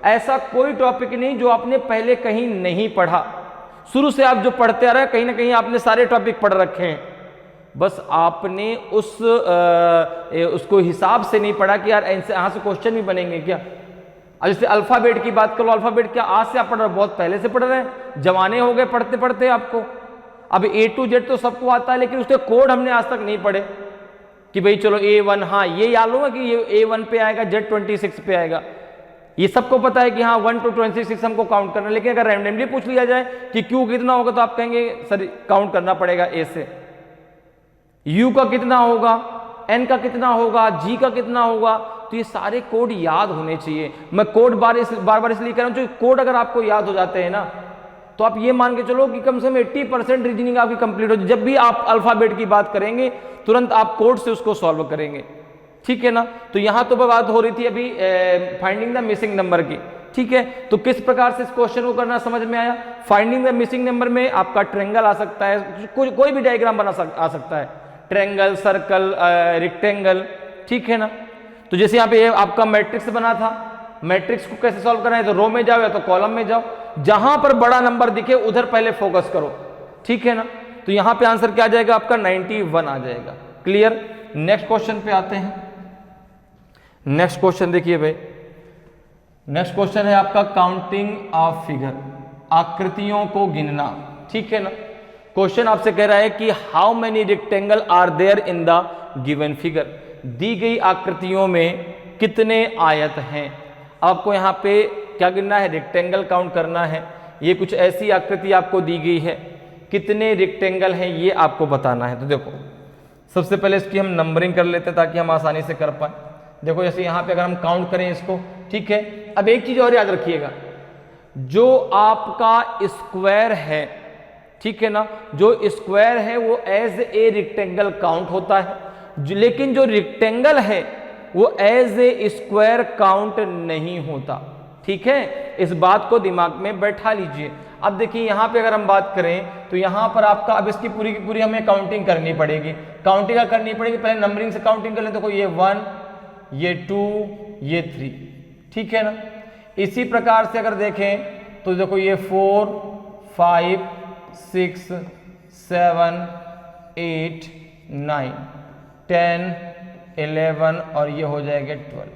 ऐसा कोई टॉपिक नहीं जो आपने पहले कहीं नहीं पढ़ा। शुरू से आप जो पढ़ते आ रहे हैं, कहीं ना कहीं आपने सारे टॉपिक पढ़ रखे हैं, बस आपने उसको हिसाब से नहीं पढ़ा कि यार यहां से क्वेश्चन भी बनेंगे क्या। अब जैसे अल्फाबेट की बात करो, अल्फाबेट क्या आज से आप पढ़ रहे हो, बहुत पहले से पढ़ रहे हैं, जमाने हो गए पढ़ते पढ़ते आपको। अब A to Z तो सबको आता है, लेकिन उसके कोड हमने आज तक नहीं पढ़े, कि भाई चलो A1, हाँ ये याद होगा कि ये A1 पे आएगा, Z26 पे आएगा, ये सबको पता है कि हाँ 1 to 26 हमको काउंट करना है। लेकिन अगर रैंडमली पूछ लिया जाए कि Q कितना होगा तो आप कहेंगे सर काउंट करना पड़ेगा A से। U का कितना होगा, N का कितना होगा, G का कितना होगा, तो ये सारे कोड याद होने चाहिए। मैं कोड बार बार इसलिए कह रहा हूँ, जो कोड अगर आपको याद हो जाते हैं ना तो आप ये मान के चलो कि कम से कम 80% रीजनिंग आपकी कंप्लीट हो जाए। जब भी आप अल्फाबेट की बात करेंगे तुरंत आप कोड से उसको सॉल्व करेंगे, ठीक है ना। तो यहां तो बात हो रही थी अभी फाइंडिंग द मिसिंग नंबर की, ठीक है। तो किस प्रकार से इस क्वेश्चन को करना समझ में आया। फाइंडिंग द मिसिंग नंबर में आपका ट्रायंगल आ सकता है, कोई भी डायग्राम आ सकता है, ट्रायंगल, सर्कल, रेक्टेंगल, ठीक है ना। तो जैसे यहाँ पे आपका मैट्रिक्स बना था, मैट्रिक्स को कैसे सॉल्व करना है, तो रो में जाओ या तो कॉलम में जाओ, जहां पर बड़ा नंबर दिखे उधर पहले फोकस करो, ठीक है ना। तो यहां पे आंसर क्या आ जाएगा आपका 91 आ जाएगा। क्लियर। नेक्स्ट क्वेश्चन पे आते हैं। नेक्स्ट क्वेश्चन देखिए भाई, नेक्स्ट क्वेश्चन है आपका काउंटिंग ऑफ फिगर, आकृतियों को गिनना, ठीक है ना। क्वेश्चन आपसे कह रहा है कि how many rectangle are there in the given figure, दी गई आकृतियों में कितने आयत हैं। आपको यहाँ पे क्या गिनना है, रेक्टेंगल काउंट करना है। ये कुछ ऐसी आकृति आपको दी गई है, कितने रेक्टेंगल हैं ये आपको बताना है। तो देखो सबसे पहले इसकी हम नंबरिंग कर लेते हैं ताकि हम आसानी से कर पाए। देखो जैसे यहाँ पे अगर हम काउंट करें इसको, ठीक है। अब एक चीज और याद रखिएगा, जो आपका स्क्वायर है, ठीक है ना, जो स्क्वायर है वो एज ए रेक्टेंगल काउंट होता है, लेकिन जो रेक्टेंगल है वो एज ए स्क्वायर काउंट नहीं होता, ठीक है। इस बात को दिमाग में बैठा लीजिए। अब देखिए यहाँ पे अगर हम बात करें तो यहाँ पर आपका अब इसकी पूरी की पूरी हमें काउंटिंग करनी पड़ेगी। काउंटिंग करनी पड़ेगी, पहले नंबरिंग से काउंटिंग कर लें। देखो ये 1, ये 2, ये 3, ठीक है ना। इसी प्रकार से अगर देखें तो देखो ये 4, 5, 6, 7, 8, 9, 10, 11 और ये हो जाएगा 12।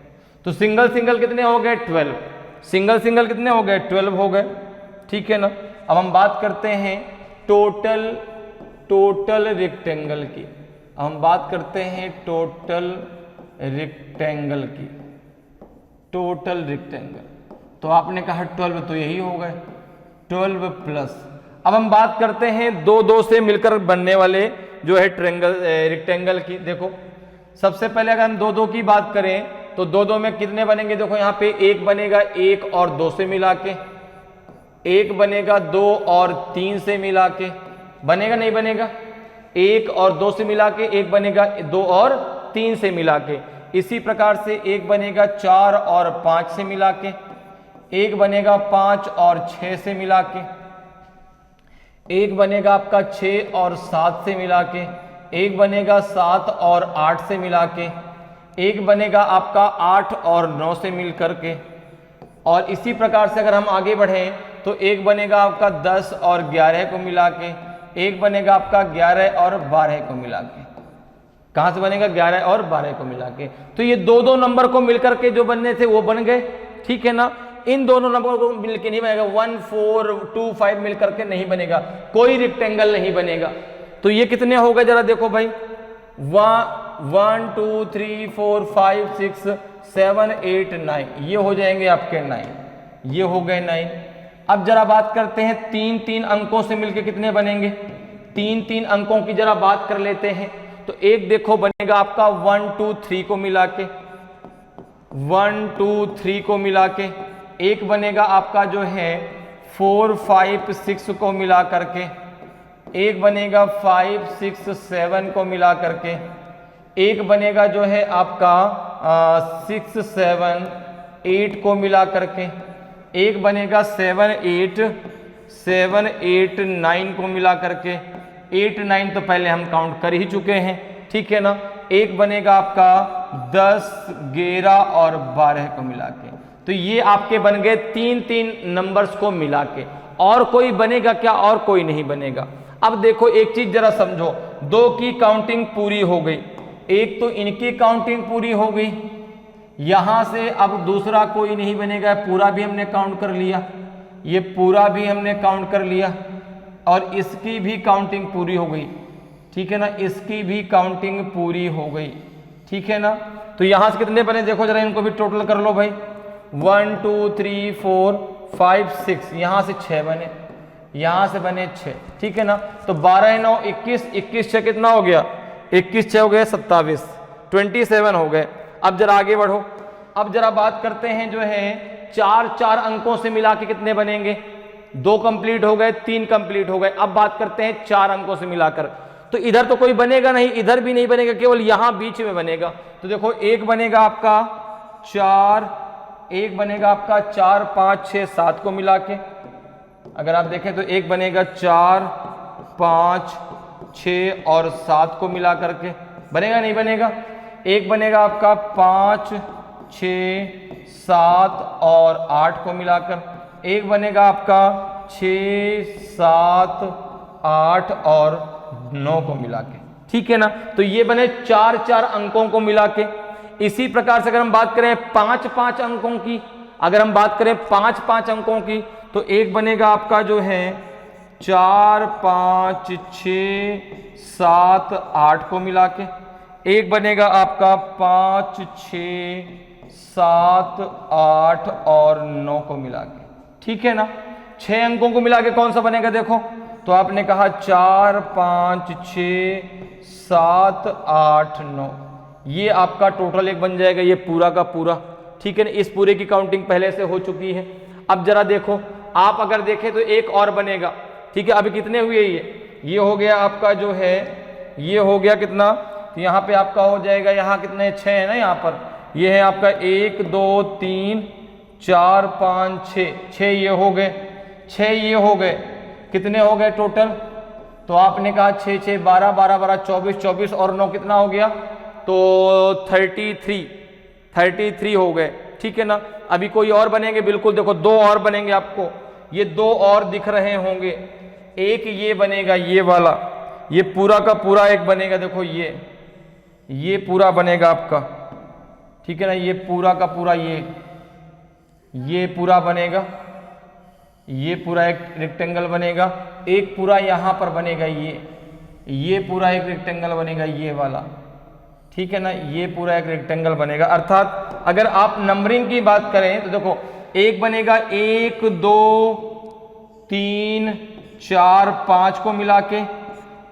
तो सिंगल सिंगल कितने हो गए, 12। सिंगल सिंगल कितने हो गए, 12 हो गए, ठीक है ना। अब हम बात करते हैं टोटल रेक्टेंगल की। हम बात करते हैं टोटल रेक्टेंगल की, टोटल रेक्टेंगल। तो आपने कहा 12, तो यही हो गए 12 प्लस। अब हम बात करते हैं दो से मिलकर बनने वाले जो है रेक्टेंगल की। देखो सबसे पहले अगर हम दो की बात करें तो दो में कितने बनेंगे। देखो यहाँ पे एक बनेगा 1 और 2 से मिला के, एक बनेगा 2 और 3 से मिला के, बनेगा नहीं बनेगा, 1 और 2 से मिला के, एक बनेगा 2 और 3 से मिला के। इसी प्रकार से एक बनेगा 4 और 5 से मिला के, एक बनेगा 5 और 6 से मिला के, एक बनेगा आपका 6 और 7 से मिला के, एक बनेगा 7 और 8 से मिला के, एक बनेगा आपका 8 और 9 से मिल करके। और इसी प्रकार से अगर हम आगे बढ़ें तो एक बनेगा आपका 10 और 11 को मिला के, एक बनेगा आपका 11 और 12 को मिला के। कहाँ से बनेगा, 11 और 12 को मिला के। तो ये दो नंबर को मिलकर के जो बनने थे वो बन गए, ठीक है ना। इन दोनों नंबर को मिलकर नहीं बनेगा, 1, 4, 2, 5 मिलकर के नहीं बनेगा, कोई रेक्टेंगल नहीं बनेगा। तो ये कितने हो गए जरा देखो भाई, 1, 2, 3, 4, 5, 6, 7, 8, 9, ये हो जाएंगे आपके 9, ये हो गए 9। अब जरा बात करते हैं 3 अंकों से मिलके कितने बनेंगे। 3 अंकों की जरा बात कर लेते हैं। तो एक देखो बनेगा आपका 1, 2, 3 को मिला के, 1, 2, 3 को मिला के, एक बनेगा आपका जो है 4, 5, 6 को मिला करके, एक बनेगा 5, 6, 7 को मिला करके, एक बनेगा जो है आपका 6, 7, 8 को मिला करके, एक बनेगा 7, 8, 9 को मिला करके। 8, 9 तो पहले हम काउंट कर ही चुके हैं, ठीक है ना। एक बनेगा आपका 10, 11 और 12 को मिला के। तो ये आपके बन गए 3 नंबर्स को मिला के। और कोई बनेगा क्या, और कोई नहीं बनेगा। अब देखो एक चीज जरा समझो, 2 की काउंटिंग पूरी हो गई, एक तो इनकी काउंटिंग पूरी हो गई, यहां से अब दूसरा कोई नहीं बनेगा, पूरा भी हमने काउंट कर लिया, ये पूरा भी हमने काउंट कर लिया, और इसकी भी काउंटिंग पूरी हो गई। ठीक है ना, इसकी भी काउंटिंग पूरी हो गई, ठीक है ना। तो यहां से कितने बने देखो जरा, इनको भी टोटल कर लो भाई, 1 2 3 4 5 6, यहां से 6 बने, यहां से बने 6, ठीक है ना। तो 12 9 21, 21 6 कितना हो गया, 21 6 हो गए 27, 27 हो गए। अब जरा आगे बढ़ो, अब जरा बात करते हैं जो है 4 अंकों से मिला के कितने बनेंगे, 2 कंप्लीट हो गए, 3 कंप्लीट हो गए। अब बात करते हैं 4 अंकों से मिलाकर, तो इधर तो कोई बनेगा नहीं, इधर भी नहीं बनेगा, केवल यहां बीच में बनेगा। तो देखो एक बनेगा आपका 4, एक बनेगा आपका 4 5 6 7 को मिला के, अगर आप देखें तो एक बनेगा 4 5 6 और 7 को मिला करके, बनेगा नहीं बनेगा। एक बनेगा आपका 5 6 7 और 8 को मिलाकर, एक बनेगा आपका 6 7 8 और 9 को मिला के, ठीक है ना। तो ये बने 4 अंकों को मिला के। इसी प्रकार से अगर हम बात करें 5 अंकों की, अगर हम बात करें 5 अंकों की, तो एक बनेगा आपका जो है 4 5 6 7 8 को मिला के, एक बनेगा आपका 5 6 7 8 और 9 को मिला के, ठीक है ना। 6 अंकों को मिला के कौन सा बनेगा देखो, तो आपने कहा 4 5 6 7 8 9, ये आपका टोटल एक बन जाएगा, ये पूरा का पूरा, ठीक है ना। इस पूरे की काउंटिंग पहले से हो चुकी है। अब जरा देखो, आप अगर देखें तो एक और बनेगा, ठीक है। अभी कितने हुए, ये हो गया आपका जो है, ये हो गया कितना, तो यहाँ पे आपका हो जाएगा, यहाँ कितने 6 है ना, यहाँ पर ये है आपका 1 2 3 4 5 6, 6 ये हो गए, 6 ये हो गए, कितने हो गए टोटल, तो आपने कहा 6 6 12 12 12 24 24 और 9 कितना हो गया, तो 33 हो गए, ठीक है ना। अभी कोई और बनेंगे, बिल्कुल देखो 2 और बनेंगे आपको, ये 2 और दिख रहे होंगे। एक ये बनेगा, ये वाला, ये पूरा का पूरा एक बनेगा, देखो ये पूरा बनेगा आपका, ठीक है ना। ये पूरा का पूरा ये पूरा बनेगा, ये पूरा एक रेक्टेंगल बनेगा। एक पूरा यहां पर बनेगा, ये पूरा एक रेक्टेंगल बनेगा, ये वाला, ठीक है ना। ये पूरा एक रेक्टेंगल बनेगा। अर्थात अगर आप नंबरिंग की बात करें तो देखो, एक बनेगा 1 2 3 4 5 को मिला के,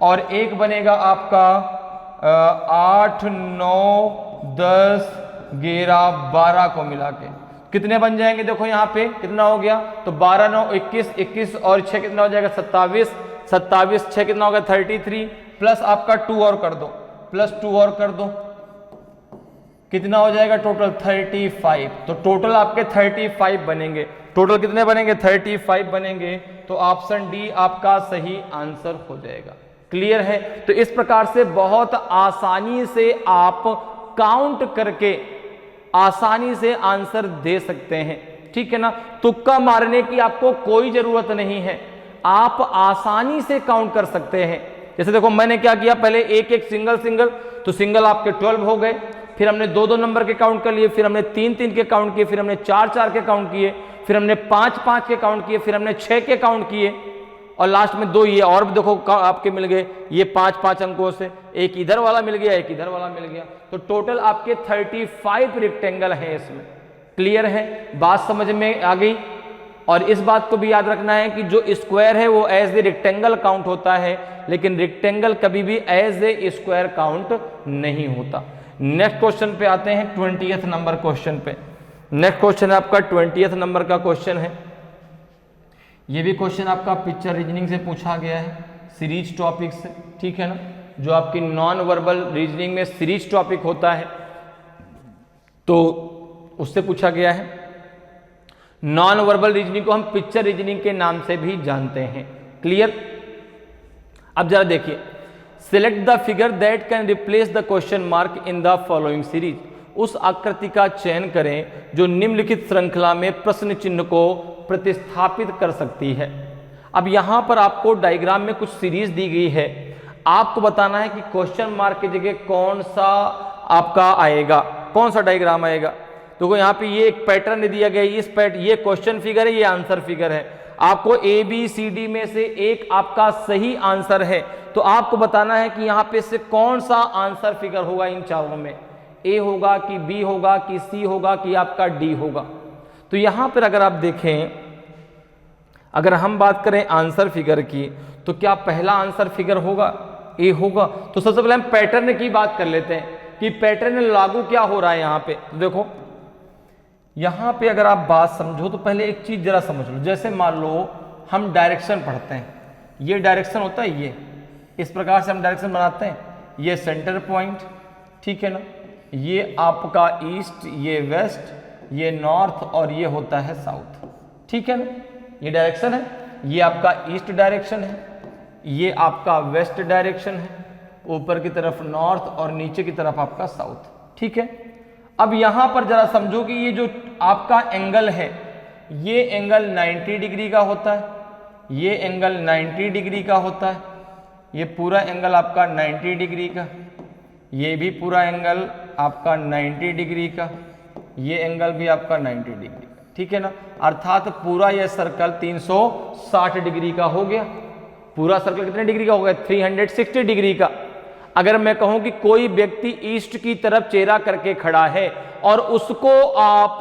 और एक बनेगा आपका 8 9 10 11 12 को मिला के, कितने बन जाएंगे देखो यहाँ पे कितना हो गया, तो 12 9 21 21 और 6 कितना हो जाएगा 27 27 6 कितना होगा 33, प्लस आपका 2 और कर दो, प्लस 2 और कर दो, कितना हो जाएगा टोटल 35। तो टोटल आपके 35 बनेंगे। टोटल कितने बनेंगे 35 बनेंगे। तो ऑप्शन डी आपका सही आंसर हो जाएगा। क्लियर है। तो इस प्रकार से बहुत आसानी से आप काउंट करके आसानी से आंसर दे सकते हैं, ठीक है ना। तुक्का मारने की आपको कोई जरूरत नहीं है, आप आसानी से काउंट कर सकते हैं। जैसे देखो मैंने क्या किया, पहले एक एक सिंगल, तो सिंगल आपके 12 हो गए, फिर हमने 2 नंबर के काउंट कर लिए, फिर हमने 3 के काउंट किए, फिर हमने 4 के काउंट किए, फिर हमने 5 के काउंट किए, फिर हमने 6 के काउंट किए, और लास्ट में 2 ये और भी देखो आपके मिल गए, ये 5 अंकों से, एक इधर वाला मिल गया, एक इधर वाला मिल गया। तो टोटल आपके 35 रेक्टेंगल हैं इसमें। क्लियर है, बात समझ में आ गई। और इस बात को भी याद रखना है कि जो स्क्वायर है वो एज ए रेक्टेंगल काउंट होता है, लेकिन रेक्टेंगल कभी भी एज ए स्क्वायर काउंट नहीं होता। नेक्स्ट क्वेश्चन पे आते हैं, 20th नंबर क्वेश्चन पे। नेक्स्ट क्वेश्चन आपका 20th नंबर का क्वेश्चन है। ये भी क्वेश्चन आपका पिक्चर रीजनिंग से पूछा गया है, सीरीज टॉपिक से, ठीक है ना। जो आपकी नॉन वर्बल रीजनिंग में सीरीज टॉपिक होता है तो उससे पूछा गया है। नॉन वर्बल रीजनिंग को हम पिक्चर रीजनिंग के नाम से भी जानते हैं। क्लियर। अब जरा देखिए, select the figure that can replace the question mark in the following series. उस आकृति का चयन करें जो निम्नलिखित श्रृंखला में प्रश्न चिन्ह को प्रतिस्थापित कर सकती है। अब यहां पर आपको डायग्राम में कुछ सीरीज दी गई है, आपको बताना है कि क्वेश्चन मार्क की जगह कौन सा आपका आएगा, कौन सा डायग्राम आएगा। तो यहाँ पे ये एक पैटर्न दिया गया है, इस ये क्वेश्चन फिगर है, ये आंसर फिगर है। आपको ABCD में से एक आपका सही आंसर है तो आपको बताना है कि यहाँ पे से कौन सा आंसर फिगर होगा इन चारों में, ए होगा कि बी होगा कि सी होगा कि आपका डी होगा। तो यहाँ पर अगर आप देखें, अगर हम बात करें आंसर फिगर की, तो क्या पहला आंसर फिगर होगा ए होगा। तो सबसे पहले हम पैटर्न की बात कर लेते हैं कि पैटर्न लागू क्या हो रहा है यहाँ पे। तो देखो यहाँ पे अगर आप बात समझो तो पहले एक चीज जरा समझ लो। जैसे मान लो हम डायरेक्शन पढ़ते हैं, ये डायरेक्शन होता है, ये इस प्रकार से हम डायरेक्शन बनाते हैं, ये सेंटर पॉइंट, ठीक है ना, ये आपका ईस्ट, ये वेस्ट, ये नॉर्थ और ये होता है साउथ, ठीक है ना, ये डायरेक्शन है। ये आपका ईस्ट डायरेक्शन है, ये आपका वेस्ट डायरेक्शन है, ऊपर की तरफ नॉर्थ और नीचे की तरफ आपका साउथ, ठीक है। अब यहां पर जरा समझो कि ये जो आपका एंगल है, ये एंगल 90 डिग्री का होता है, ये एंगल 90 डिग्री का होता है, ये पूरा एंगल आपका 90 डिग्री का, ये भी पूरा एंगल आपका 90 डिग्री का, ये एंगल भी आपका 90 डिग्री का, ठीक है ना। अर्थात पूरा ये सर्कल 360 डिग्री का हो गया। पूरा सर्कल कितने डिग्री का हो गया? 360 डिग्री का। अगर मैं कहूं कि कोई व्यक्ति ईस्ट की तरफ चेहरा करके खड़ा है और उसको आप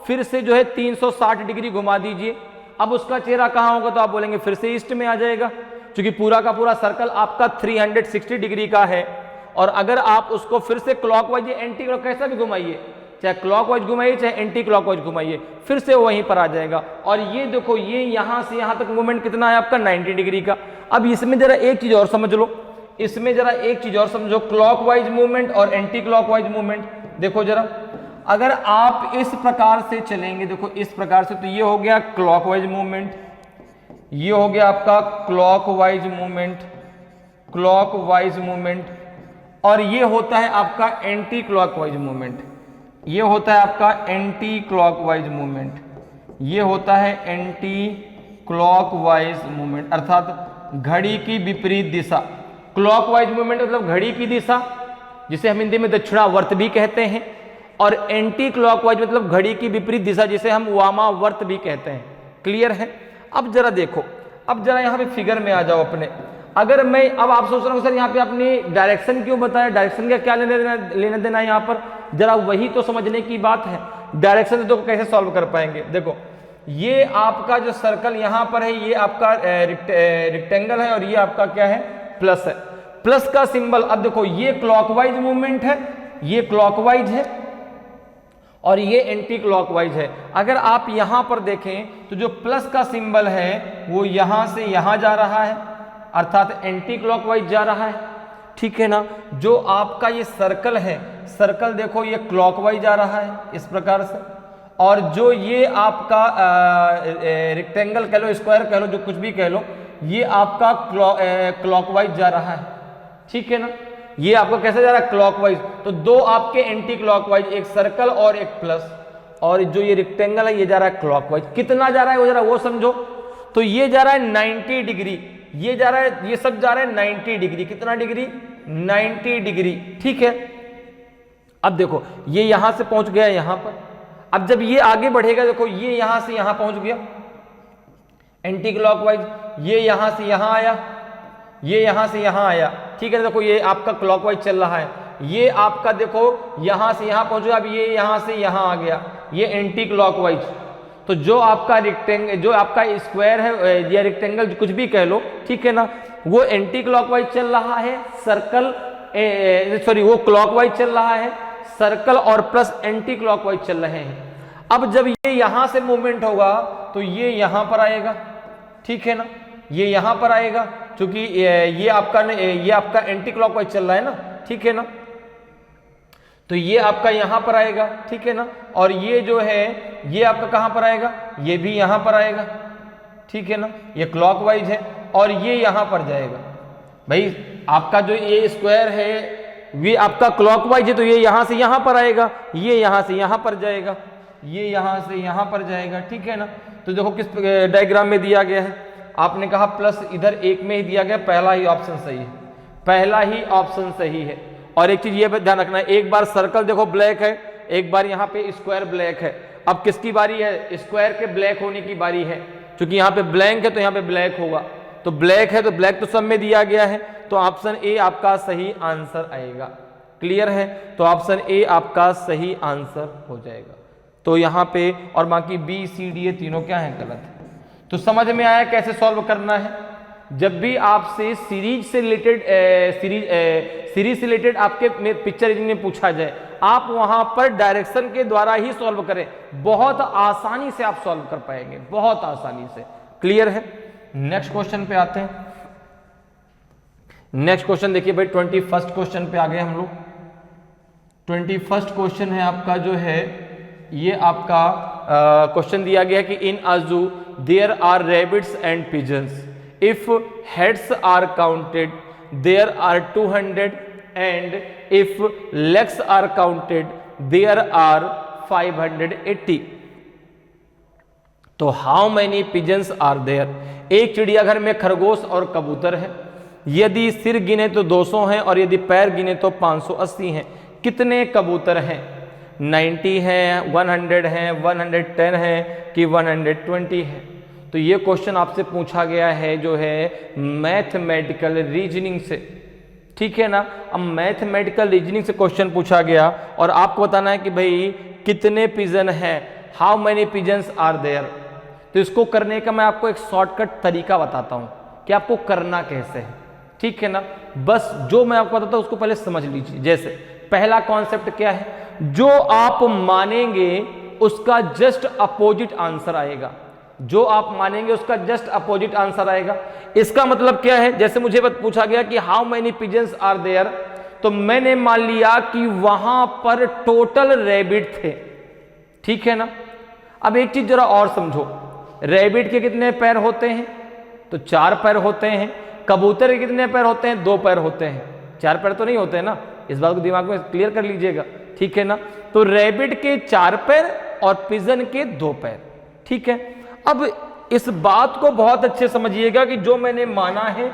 फिर से जो है 360 डिग्री घुमा दीजिए, अब उसका चेहरा कहां होगा? तो आप बोलेंगे फिर से ईस्ट में आ जाएगा, क्योंकि पूरा का पूरा सर्कल आपका 360 डिग्री का है। और अगर आप उसको फिर से क्लॉकवाइज या एंटी क्लॉक कैसा भी घुमाइए, चाहे क्लॉकवाइज घुमाइए चाहे एंटी क्लॉकवाइज घुमाइए, फिर से वहीं पर आ जाएगा। और ये देखो, ये यहां से यहां तक मूवमेंट कितना है आपका? 90 डिग्री का। अब इसमें जरा एक चीज और समझ लो, इसमें जरा एक चीज और समझो, क्लॉकवाइज मूवमेंट और एंटी क्लॉकवाइज मूवमेंट। देखो जरा, अगर आप इस प्रकार से चलेंगे, देखो इस प्रकार से, तो ये हो गया क्लॉकवाइज मूवमेंट, ये हो गया आपका क्लॉकवाइज मूवमेंट, क्लॉकवाइज मूवमेंट। और ये होता है आपका एंटी क्लॉकवाइज मूवमेंट, ये होता है आपका एंटी क्लॉकवाइज मूवमेंट, ये होता है एंटी क्लॉकवाइज मूवमेंट, अर्थात घड़ी की विपरीत दिशा। क्लॉकवाइज मूवमेंट मतलब घड़ी की दिशा, जिसे हम हिंदी में दक्षिणावर्त भी कहते हैं, और एंटी क्लॉकवाइज मतलब घड़ी की विपरीत दिशा, जिसे हम वामावर्त भी कहते हैं। क्लियर है? अब जरा देखो, अब जरा यहाँ पे फिगर में आ जाओ अपने। अगर मैं, अब आप सोच रहे हो सर यहाँ पे आपने डायरेक्शन क्यों बताया, डायरेक्शन का क्या लेना देना है यहाँ पर, जरा वही तो समझने की बात है। डायरेक्शन तो कैसे सॉल्व कर पाएंगे? देखो, ये आपका जो सर्कल यहाँ पर है, ये आपका रेक्टेंगल है, और ये आपका क्या है? प्लस है। प्लस का सिंबल, अब देखो ये क्लॉकवाइज मूवमेंट है, ये क्लॉकवाइज है, और ये एंटी क्लॉकवाइज है। अगर आप यहां पर देखें तो जो प्लस का सिंबल है वो यहां से यहां जा रहा है, अर्थात एंटी क्लॉकवाइज जा रहा है, ठीक है ना। जो आपका ये सर्कल है, सर्कल देखो ये क्लॉकवाइज जा रहा है इस प्रकार से, और जो ये आपका रेक्टेंगल कह लो, स्क्वायर कह लो, जो कुछ भी कह लो, ये आपका क्लॉकवाइज जा रहा है, ठीक है ना। ये आपका कैसे जा रहा है? क्लॉकवाइज। तो दो आपके एंटी क्लॉकवाइज, एक सर्कल और एक प्लस, और जो ये रेक्टेंगल है ये जा रहा है क्लॉकवाइज। कितना जा रहा है वो जरा वो समझो। तो ये जा रहा है 90 डिग्री, ये जा रहा है, ये सब जा रहा है 90 डिग्री। कितना डिग्री? 90 डिग्री, ठीक है। अब देखो ये यहां से पहुंच गया यहां पर, अब जब ये आगे बढ़ेगा, देखो ये यहां से यहां पहुंच गया एंटी क्लॉकवाइज, ये यहां से यहां आया, ये यहां से यहां आया, ठीक है। देखो ये आपका क्लॉकवाइज चल रहा है, ये आपका देखो यहां से यहां पहुंचा, अब ये यहां से यहां आ गया, ये एंटी क्लॉकवाइज। तो जो आपका रेक्टेंगल, जो आपका स्क्वायर है या रेक्टेंगल कुछ भी कह लो, ठीक है ना, वो एंटी क्लॉकवाइज चल रहा है, सर्कल सॉरी वो क्लॉकवाइज चल रहा है, सर्कल और प्लस एंटी क्लॉकवाइज चल रहे हैं। अब जब ये यहां से मूवमेंट होगा तो ये यहां पर आएगा, ठीक है ना, ये यहां पर आएगा, क्योंकि ये आपका एंटी क्लॉकवाइज चल रहा है ना, ठीक है ना। तो ये आपका यहां पर आएगा, ठीक है ना, और ये जो है ये आपका कहां पर आएगा? ये भी यहां पर आएगा, ठीक है ना, ये क्लॉकवाइज है, और ये यहां पर जाएगा। भाई आपका जो ये स्क्वायर है ये आपका क्लॉकवाइज है, तो ये यहां से यहां पर आएगा, ये यहां से यहां पर जाएगा, ये यहां से यहां पर जाएगा, ठीक है ना। तो देखो किस डायग्राम में दिया गया है, आपने कहा प्लस इधर एक में ही दिया गया, पहला ही ऑप्शन सही है, पहला ही ऑप्शन सही है। और एक चीज ये ध्यान रखना है, एक बार सर्कल देखो ब्लैक है, एक बार यहाँ पे स्क्वायर ब्लैक है। अब किसकी बारी है? स्क्वायर के ब्लैक होने की बारी है, क्योंकि यहाँ पे ब्लैंक है तो यहाँ पे ब्लैक होगा। तो ब्लैक है तो ब्लैक तो सब में दिया गया है, तो ऑप्शन ए आपका सही आंसर आएगा। क्लियर है, तो ऑप्शन ए आपका सही आंसर हो जाएगा। तो यहाँ पे और बाकी बी सी डी ये तीनों क्या है, गलत है। तो समझ में आया कैसे सॉल्व करना है। जब भी आपसे सीरीज से रिलेटेड सीरीज से रिलेटेड आपके पिक्चर रीजनिंग में पूछा जाए, आप वहां पर डायरेक्शन के द्वारा ही सॉल्व करें, बहुत आसानी से आप सॉल्व कर पाएंगे, बहुत आसानी से। क्लियर है। नेक्स्ट क्वेश्चन पे आते हैं। नेक्स्ट क्वेश्चन देखिए भाई, 21st क्वेश्चन पे आ गए हम लोग। 21st क्वेश्चन है आपका जो है ये आपका क्वेश्चन दिया गया है कि in a zoo there are rabbits and pigeons, if heads are counted there are 200 and if legs are counted there are 580। तो how many pigeons are there. एक चिड़ियाघर में खरगोश और कबूतर है, यदि सिर गिने तो 200 हैं और यदि पैर गिने तो 580 हैं। कितने कबूतर हैं? 90 हैं, 100 हैं, 110 हैं कि 120 है। तो ये क्वेश्चन आपसे पूछा गया है जो है मैथमेटिकल रीजनिंग से, ठीक है ना। अब मैथमेटिकल रीजनिंग से क्वेश्चन पूछा गया और आपको बताना है कि भाई कितने पिजन हैं, how many pigeons are there. तो इसको करने का मैं आपको एक शॉर्टकट तरीका बताता हूं कि आपको करना कैसे है, ठीक है ना। बस जो मैं आपको बताता हूं उसको पहले समझ लीजिए। जैसे पहला कॉन्सेप्ट क्या है, जो आप मानेंगे उसका जस्ट अपोजिट आंसर आएगा। जो आप मानेंगे उसका जस्ट अपोजिट आंसर आएगा। इसका मतलब क्या है, जैसे मुझे पूछा गया कि how many pigeons are there, तो मैंने मान लिया कि वहां पर टोटल रैबिट थे, ठीक है ना। अब एक चीज जरा और समझो, रैबिट के कितने पैर होते हैं? तो 4 पैर होते हैं। कबूतर के कितने पैर होते हैं? 2 पैर होते हैं। 4 पैर तो नहीं होते हैं ना, इस बात को दिमाग में क्लियर कर लीजिएगा, ठीक है ना। तो रैबिट के 4 पैर और पिजन के 2 पैर, ठीक है। अब इस बात को बहुत अच्छे समझिएगा कि जो मैंने माना है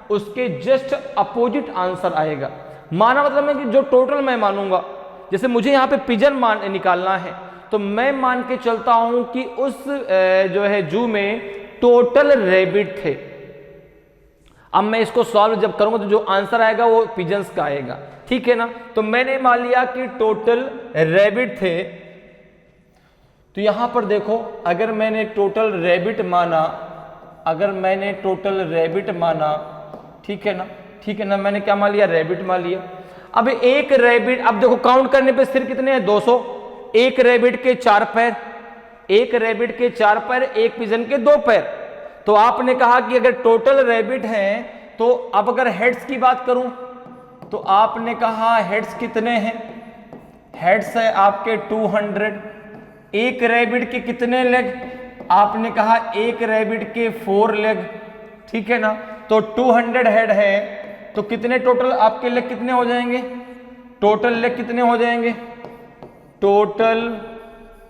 उसके जस्ट अपोजिट आंसर आएगा। माना मतलब है कि जो टोटल मैं मानूंगा, जैसे मुझे यहां पे पिजन निकालना है, तो मैं मान के चलता हूं कि उस जो है जू में टोटल रैबिट थे। अब मैं इसको सॉल्व जब करूंगा तो जो आंसर आएगा वो पिजन्स का आएगा, ठीक है ना। तो मैंने मान लिया कि टोटल रैबिट थे। तो यहां पर देखो, अगर मैंने टोटल रैबिट माना, अगर मैंने टोटल रैबिट माना, ठीक है ना, ठीक है ना, मैंने क्या मान लिया? रैबिट मान लिया। अब एक रैबिट, अब देखो काउंट करने पे सिर्फ कितने हैं? 200। एक रैबिट के 4 पैर, एक रैबिट के 4 पैर, एक पिजन के 2 पैर। तो आपने कहा कि अगर टोटल रैबिट हैं, तो अब अगर हेड्स की बात करूं तो आपने कहा हेड्स कितने हैं? हेड्स है आपके 200। एक रैबिट के कितने लेग? आपने कहा एक रैबिट के 4 लेग, ठीक है ना। तो 200 हेड है, तो कितने टोटल आपके लेग कितने हो जाएंगे? टोटल लेग कितने हो जाएंगे? टोटल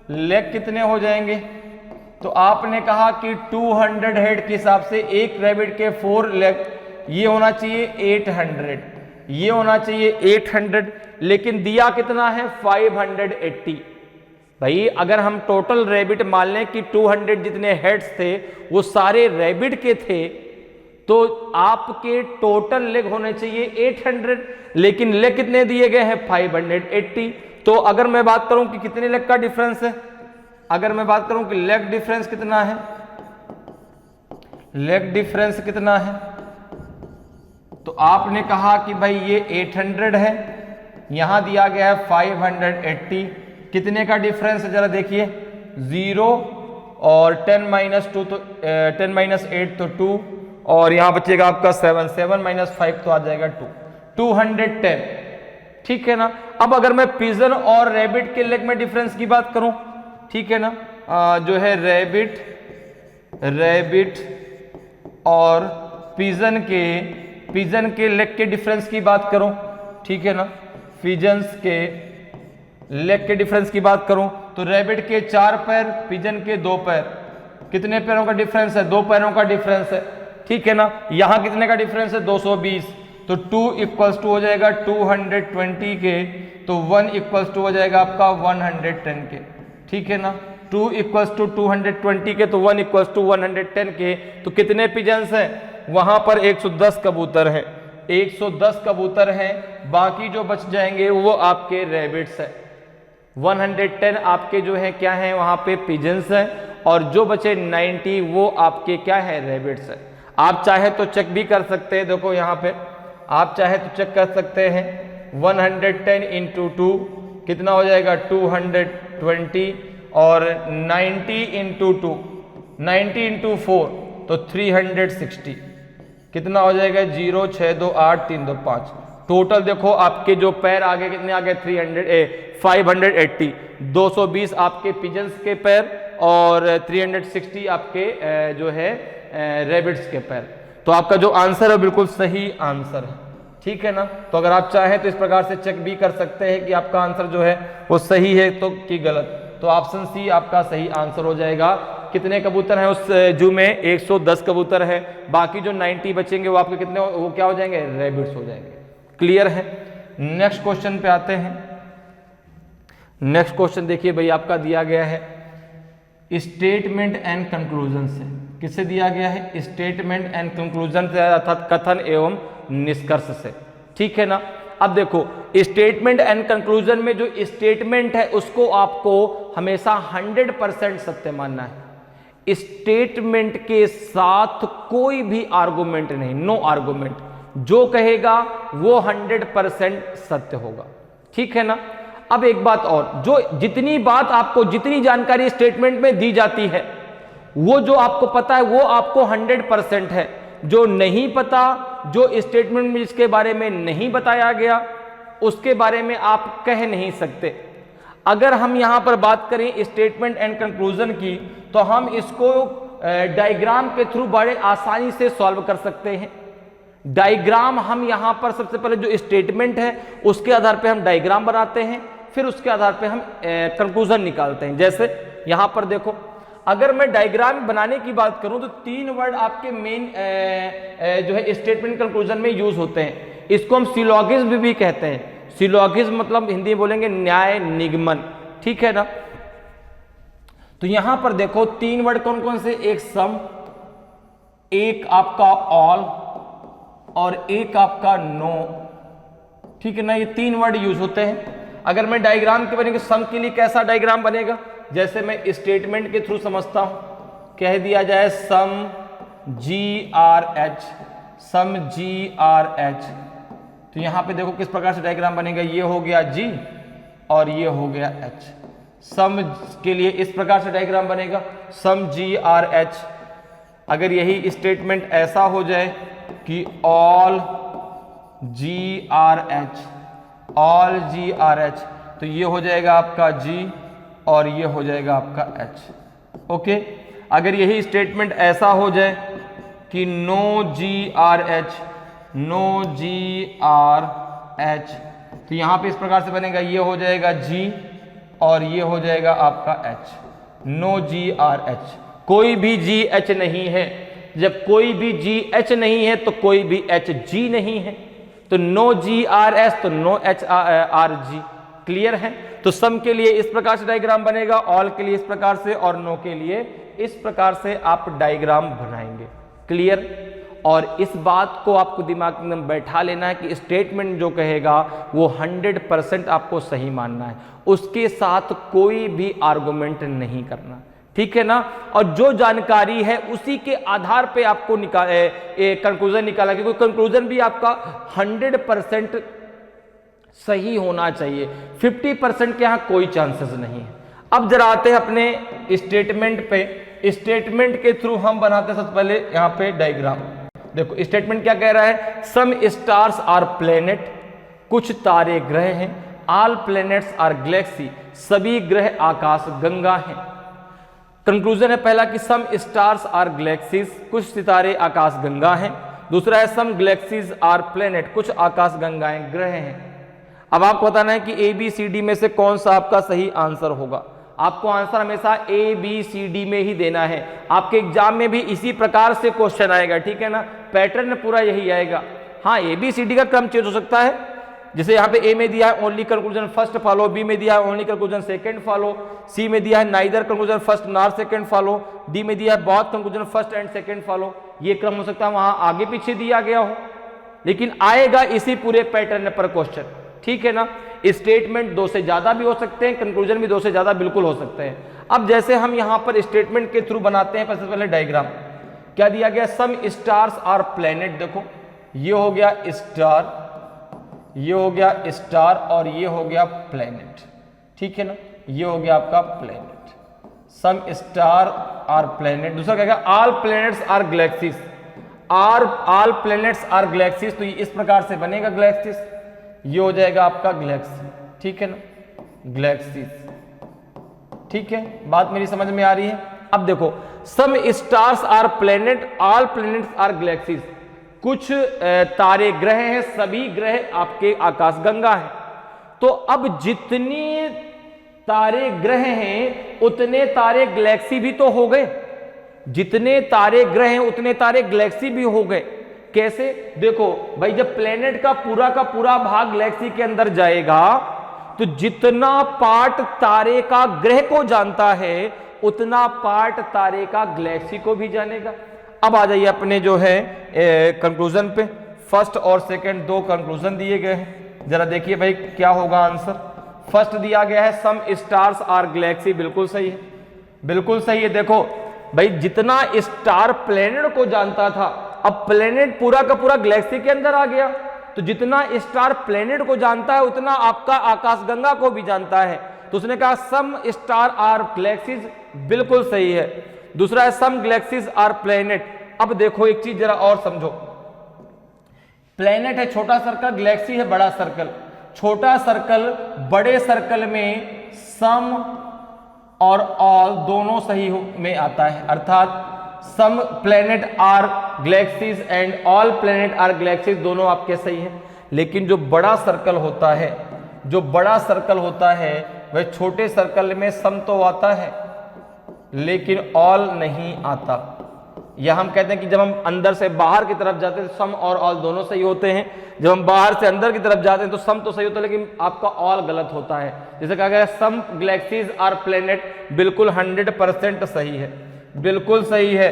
लेग कितने हो जाएंगे? तो आपने कहा कि 200 हेड के हिसाब से एक रैबिट के 4 लेग, ये होना चाहिए 800, ये होना चाहिए 800, लेकिन दिया कितना है? 580। भाई अगर हम टोटल रैबिट मान लें कि 200 जितने हेड्स थे वो सारे रैबिट के थे, तो आपके टोटल लेग होने चाहिए 800, लेकिन लेग कितने दिए गए हैं? 580। तो अगर मैं बात करूं कि कितने लेग का डिफरेंस है, अगर मैं बात करूं कि लेग डिफरेंस कितना है, लेग डिफरेंस कितना है, तो आपने कहा कि भाई ये 800 है, यहां दिया गया है 580। कितने का डिफरेंस है जरा देखिए? 0 और 10 - 2 तो 10 - 8 तो 2, और यहां बचेगा आपका 7, 7 - 5 तो आ जाएगा 2, 210, ठीक है ना। अब अगर मैं पिजन और रैबिट के लेग में डिफरेंस की बात करूं, ठीक है ना, जो है रैबिट और पिजन के लेग के डिफरेंस की बात करूं, ठीक है ना, पिजन्स के लेग के डिफरेंस की बात करूं, तो रैबिट के 4 पैर, पिजन के 2 पैर, कितने पैरों का डिफरेंस है? 2 पैरों का डिफरेंस है, ठीक है ना। यहां कितने का डिफरेंस है? 220। तो 2 = हो जाएगा 220 के, तो 1 = हो जाएगा आपका 110 के, ठीक है ना। 2 = 220 के, तो 1 = 110 के। तो कितने पिजन्स हैं? वहां पर 110 कबूतर हैं, 110 कबूतर हैं। बाकी जो बच जाएंगे वो आपके रैबिट्स है। 110 आपके जो है क्या है वहां पे पिजन्स हैं, और जो बचे 90 वो आपके क्या है रैबिट्स है। आप चाहे तो चेक भी कर सकते हैं, देखो यहाँ पे आप चाहे तो चेक कर सकते हैं। 110 इंटू 2 कितना हो जाएगा 220, और 90 इंटू 2 90 इंटू 4 तो 360 कितना हो जाएगा 0 6 2 8 3 2 5। टोटल देखो आपके जो पैर आगे कितने आ गए 580, 220 आपके पिजन्स के पैर और 360 आपके जो है रैबिट्स के पैर। तो आपका जो आंसर है बिल्कुल सही आंसर है, ठीक है ना। तो अगर आप चाहें तो इस प्रकार से चेक भी कर सकते हैं कि आपका आंसर जो है वो सही है तो कि गलत। तो ऑप्शन सी आपका सही आंसर हो जाएगा। कितने कबूतर हैं उस जू में 110 कबूतर है, बाकी जो 90 बचेंगे वो आपके कितने वो क्या हो जाएंगे रैबिट्स हो जाएंगे। क्लियर है। नेक्स्ट क्वेश्चन पे आते हैं। नेक्स्ट क्वेश्चन देखिए भाई आपका दिया गया है स्टेटमेंट एंड कंक्लूजन से। किससे दिया गया है स्टेटमेंट एंड कंक्लूजन से, अर्थात कथन एवं निष्कर्ष से, ठीक है ना। अब देखो स्टेटमेंट एंड कंक्लूजन में जो स्टेटमेंट है उसको आपको हमेशा 100% सत्य मानना है। स्टेटमेंट के साथ कोई भी आर्गुमेंट नहीं, नो आर्गुमेंट। जो कहेगा वो 100% सत्य होगा, ठीक है ना। अब एक बात और, जो जितनी बात आपको जितनी जानकारी स्टेटमेंट में दी जाती है वो जो आपको पता है वो आपको 100% है। जो नहीं पता, जो स्टेटमेंट में जिसके बारे में नहीं बताया गया उसके बारे में आप कह नहीं सकते। अगर हम यहां पर बात करें स्टेटमेंट एंड कंक्लूजन की तो हम इसको डायग्राम के थ्रू बड़े आसानी से सॉल्व कर सकते हैं। डायग्राम हम यहां पर सबसे पहले जो स्टेटमेंट है उसके आधार पे हम डायग्राम बनाते हैं, फिर उसके आधार पे हम कंक्लूजन निकालते हैं। जैसे यहां पर देखो, अगर मैं डायग्राम बनाने की बात करूं तो 3 वर्ड आपके मेन जो है स्टेटमेंट कंक्लूजन में यूज होते हैं। इसको हम सिलोगिज्म भी कहते हैं। सिलोगिज्म मतलब हिंदी में बोलेंगे न्याय निगमन, ठीक है ना। तो यहां पर देखो 3 वर्ड कौन कौन से, एक सम, एक आपका ऑल और एक आपका नो, ठीक है ना। ये 3 वर्ड यूज होते हैं। अगर मैं डायग्राम के बनेंगे सम के लिए कैसा डायग्राम बनेगा, जैसे मैं स्टेटमेंट के थ्रू समझता हूं, कह दिया जाए सम GRH, सम GRH, तो यहां पे देखो किस प्रकार से डायग्राम बनेगा। ये हो गया G और ये हो गया H। सम के लिए इस प्रकार से डायग्राम बनेगा सम GRH। अगर यही स्टेटमेंट ऐसा हो जाए कि ऑल GRH, ऑल GRH, तो ये हो जाएगा आपका G और ये हो जाएगा आपका H। ओके। अगर यही स्टेटमेंट ऐसा हो जाए कि नो GRH, नो GRH, तो यहां पे इस प्रकार से बनेगा, ये हो जाएगा G और ये हो जाएगा आपका H, नो GRH। कोई भी GH नहीं है। जब कोई भी GH नहीं है तो कोई भी HG नहीं है। तो नो GRS तो नो HRG। क्लियर है। तो सम के लिए इस प्रकार से डायग्राम बनेगा, ऑल के लिए इस प्रकार से और नो के लिए इस प्रकार से आप डायग्राम बनाएंगे। क्लियर। और इस बात को आपको दिमाग में बैठा लेना है कि स्टेटमेंट जो कहेगा वो 100% आपको सही मानना है, उसके साथ कोई भी आर्गुमेंट नहीं करना, ठीक है ना। और जो जानकारी है उसी के आधार पे आपको कंक्लूजन निकाला, क्योंकि कंक्लूजन भी आपका 100% सही होना चाहिए। 50% के यहां कोई चांसेस नहीं है। अब जरा आते हैं अपने स्टेटमेंट पे। स्टेटमेंट के थ्रू हम बनाते हैं सबसे पहले यहां पे डायग्राम। देखो स्टेटमेंट क्या कह रहा है, सम स्टार्स आर प्लेनेट, कुछ तारे ग्रह हैं, ऑल प्लेनेट्स आर गैलेक्सी, सभी ग्रह आकाश गंगा हैं। कंक्लूजन है पहला कि सम स्टार्स आर गैलेक्सीज, कुछ सितारे आकाश गंगा हैं। दूसरा है सम गैलेक्सीज आर प्लेनेट, कुछ आकाश गंगाएं ग्रह हैं। अब आपको बताना है कि ABCD में से कौन सा आपका सही आंसर होगा। आपको आंसर हमेशा ABCD में ही देना है। आपके एग्जाम में भी इसी प्रकार से क्वेश्चन आएगा, ठीक है ना। पैटर्न पूरा यही आएगा। हाँ, ABCD का क्रम चेंज हो सकता है, जैसे यहाँ पे ए में दिया है only conclusion first follow, B में दिया है only conclusion second follow, C में दिया है neither conclusion first nor second follow, D में दिया है both conclusion first and second follow. ये क्रम हो सकता है वहां आगे पीछे दिया गया हो, लेकिन आएगा इसी पूरे पैटर्न पर क्वेश्चन, ठीक है ना। स्टेटमेंट दो से ज्यादा भी हो सकते हैं, कंक्लूजन भी दो से ज्यादा बिल्कुल हो सकते हैं। अब जैसे हम यहां पर स्टेटमेंट के थ्रू बनाते हैं, सबसे पहले डायग्राम क्या दिया गया, सम स्टार्स आर प्लैनेट, देखो ये हो गया स्टार, ये हो गया स्टार और ये हो गया प्लैनेट, ठीक है ना, ये हो गया आपका planet. Some star are planet, दूसरा क्या है, all planets are galaxies, all planets are galaxies, तो ये इस प्रकार से बनेगा गैलेक्सीज, ये हो जाएगा आपका गैलेक्सी, ठीक है ना, गैलेक्सीज, ठीक है, बात मेरी समझ में आ रही है। अब देखो some stars are planet, all planets are galaxies, कुछ तारे ग्रह हैं, सभी ग्रह आपके आकाशगंगा हैं। तो अब जितने तारे ग्रह हैं उतने तारे गैलेक्सी भी तो हो गए, जितने तारे ग्रह हैं उतने तारे गैलेक्सी भी हो गए। कैसे, देखो भाई जब प्लेनेट का पूरा भाग गैलेक्सी के अंदर जाएगा तो जितना पार्ट तारे का ग्रह को जानता है उतना पार्ट तारे का गैलेक्सी को भी जानेगा। अब आ जाइए अपने जो है कंक्लूजन पे, फर्स्ट और सेकंड दो कंक्लूजन दिए गए हैं, जरा देखिए भाई क्या होगा आंसर। फर्स्ट दिया गया है सम स्टार्स आर गैलेक्सी, बिल्कुल सही है, बिल्कुल सही है। देखो भाई जितना स्टार प्लेनेट को जानता था, अब प्लेनेट पूरा का पूरा गैलेक्सी के अंदर आ गया, तो जितना स्टार प्लेनेट को जानता है उतना आपका आकाशगंगा को भी जानता है, तो उसने कहा सम स्टार आर गैलेक्सीज, बिल्कुल सही है। दूसरा है सम गैलेक्सीज आर प्लेनेट। अब देखो एक चीज जरा और समझो, प्लेनेट है छोटा सर्कल, गैलेक्सी है बड़ा सर्कल। छोटा सर्कल बड़े सर्कल में सम और ऑल दोनों सही में आता है, अर्थात some planet are galaxies and all planet are galaxies दोनों आपके सही हैं। लेकिन जो बड़ा सर्कल होता है, जो बड़ा सर्कल होता है वह छोटे सर्कल में सम तो आता है लेकिन ऑल नहीं आता। यह हम कहते हैं कि जब हम अंदर से बाहर की तरफ जाते हैं तो सम और ऑल दोनों सही होते हैं, जब हम बाहर से अंदर की तरफ जाते हैं तो सम तो सही होता है लेकिन आपका ऑल गलत होता है। जैसे कहा गया सम गैलेक्सीज आर प्लेनेट, बिल्कुल 100% सही है, बिल्कुल सही है।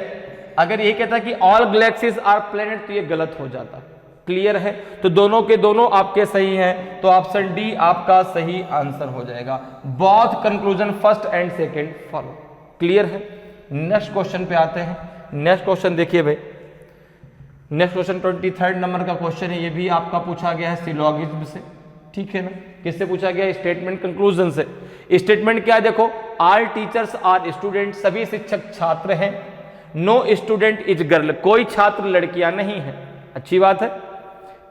अगर ये कहता है कि ऑल गैलेक्सीज आर प्लेनेट तो ये गलत हो जाता। क्लियर है, तो दोनों के दोनों आपके सही हैं, तो ऑप्शन डी आपका सही आंसर हो जाएगा। Both conclusion first and second follow. Clear है, नेक्स्ट क्वेश्चन पे आते हैं। नेक्स्ट क्वेश्चन देखिए भाई, नेक्स्ट क्वेश्चन 23 नंबर का क्वेश्चन है, ये भी आपका पूछा गया है सिलोगिज्म से, ठीक है ना। किससे पूछा गया, स्टेटमेंट कंक्लूजन से। स्टेटमेंट क्या है, देखो ऑल टीचर्स आर स्टूडेंट, सभी शिक्षक छात्र हैं। नो स्टूडेंट इज गर्ल, कोई छात्र लड़कियां नहीं है, अच्छी बात है।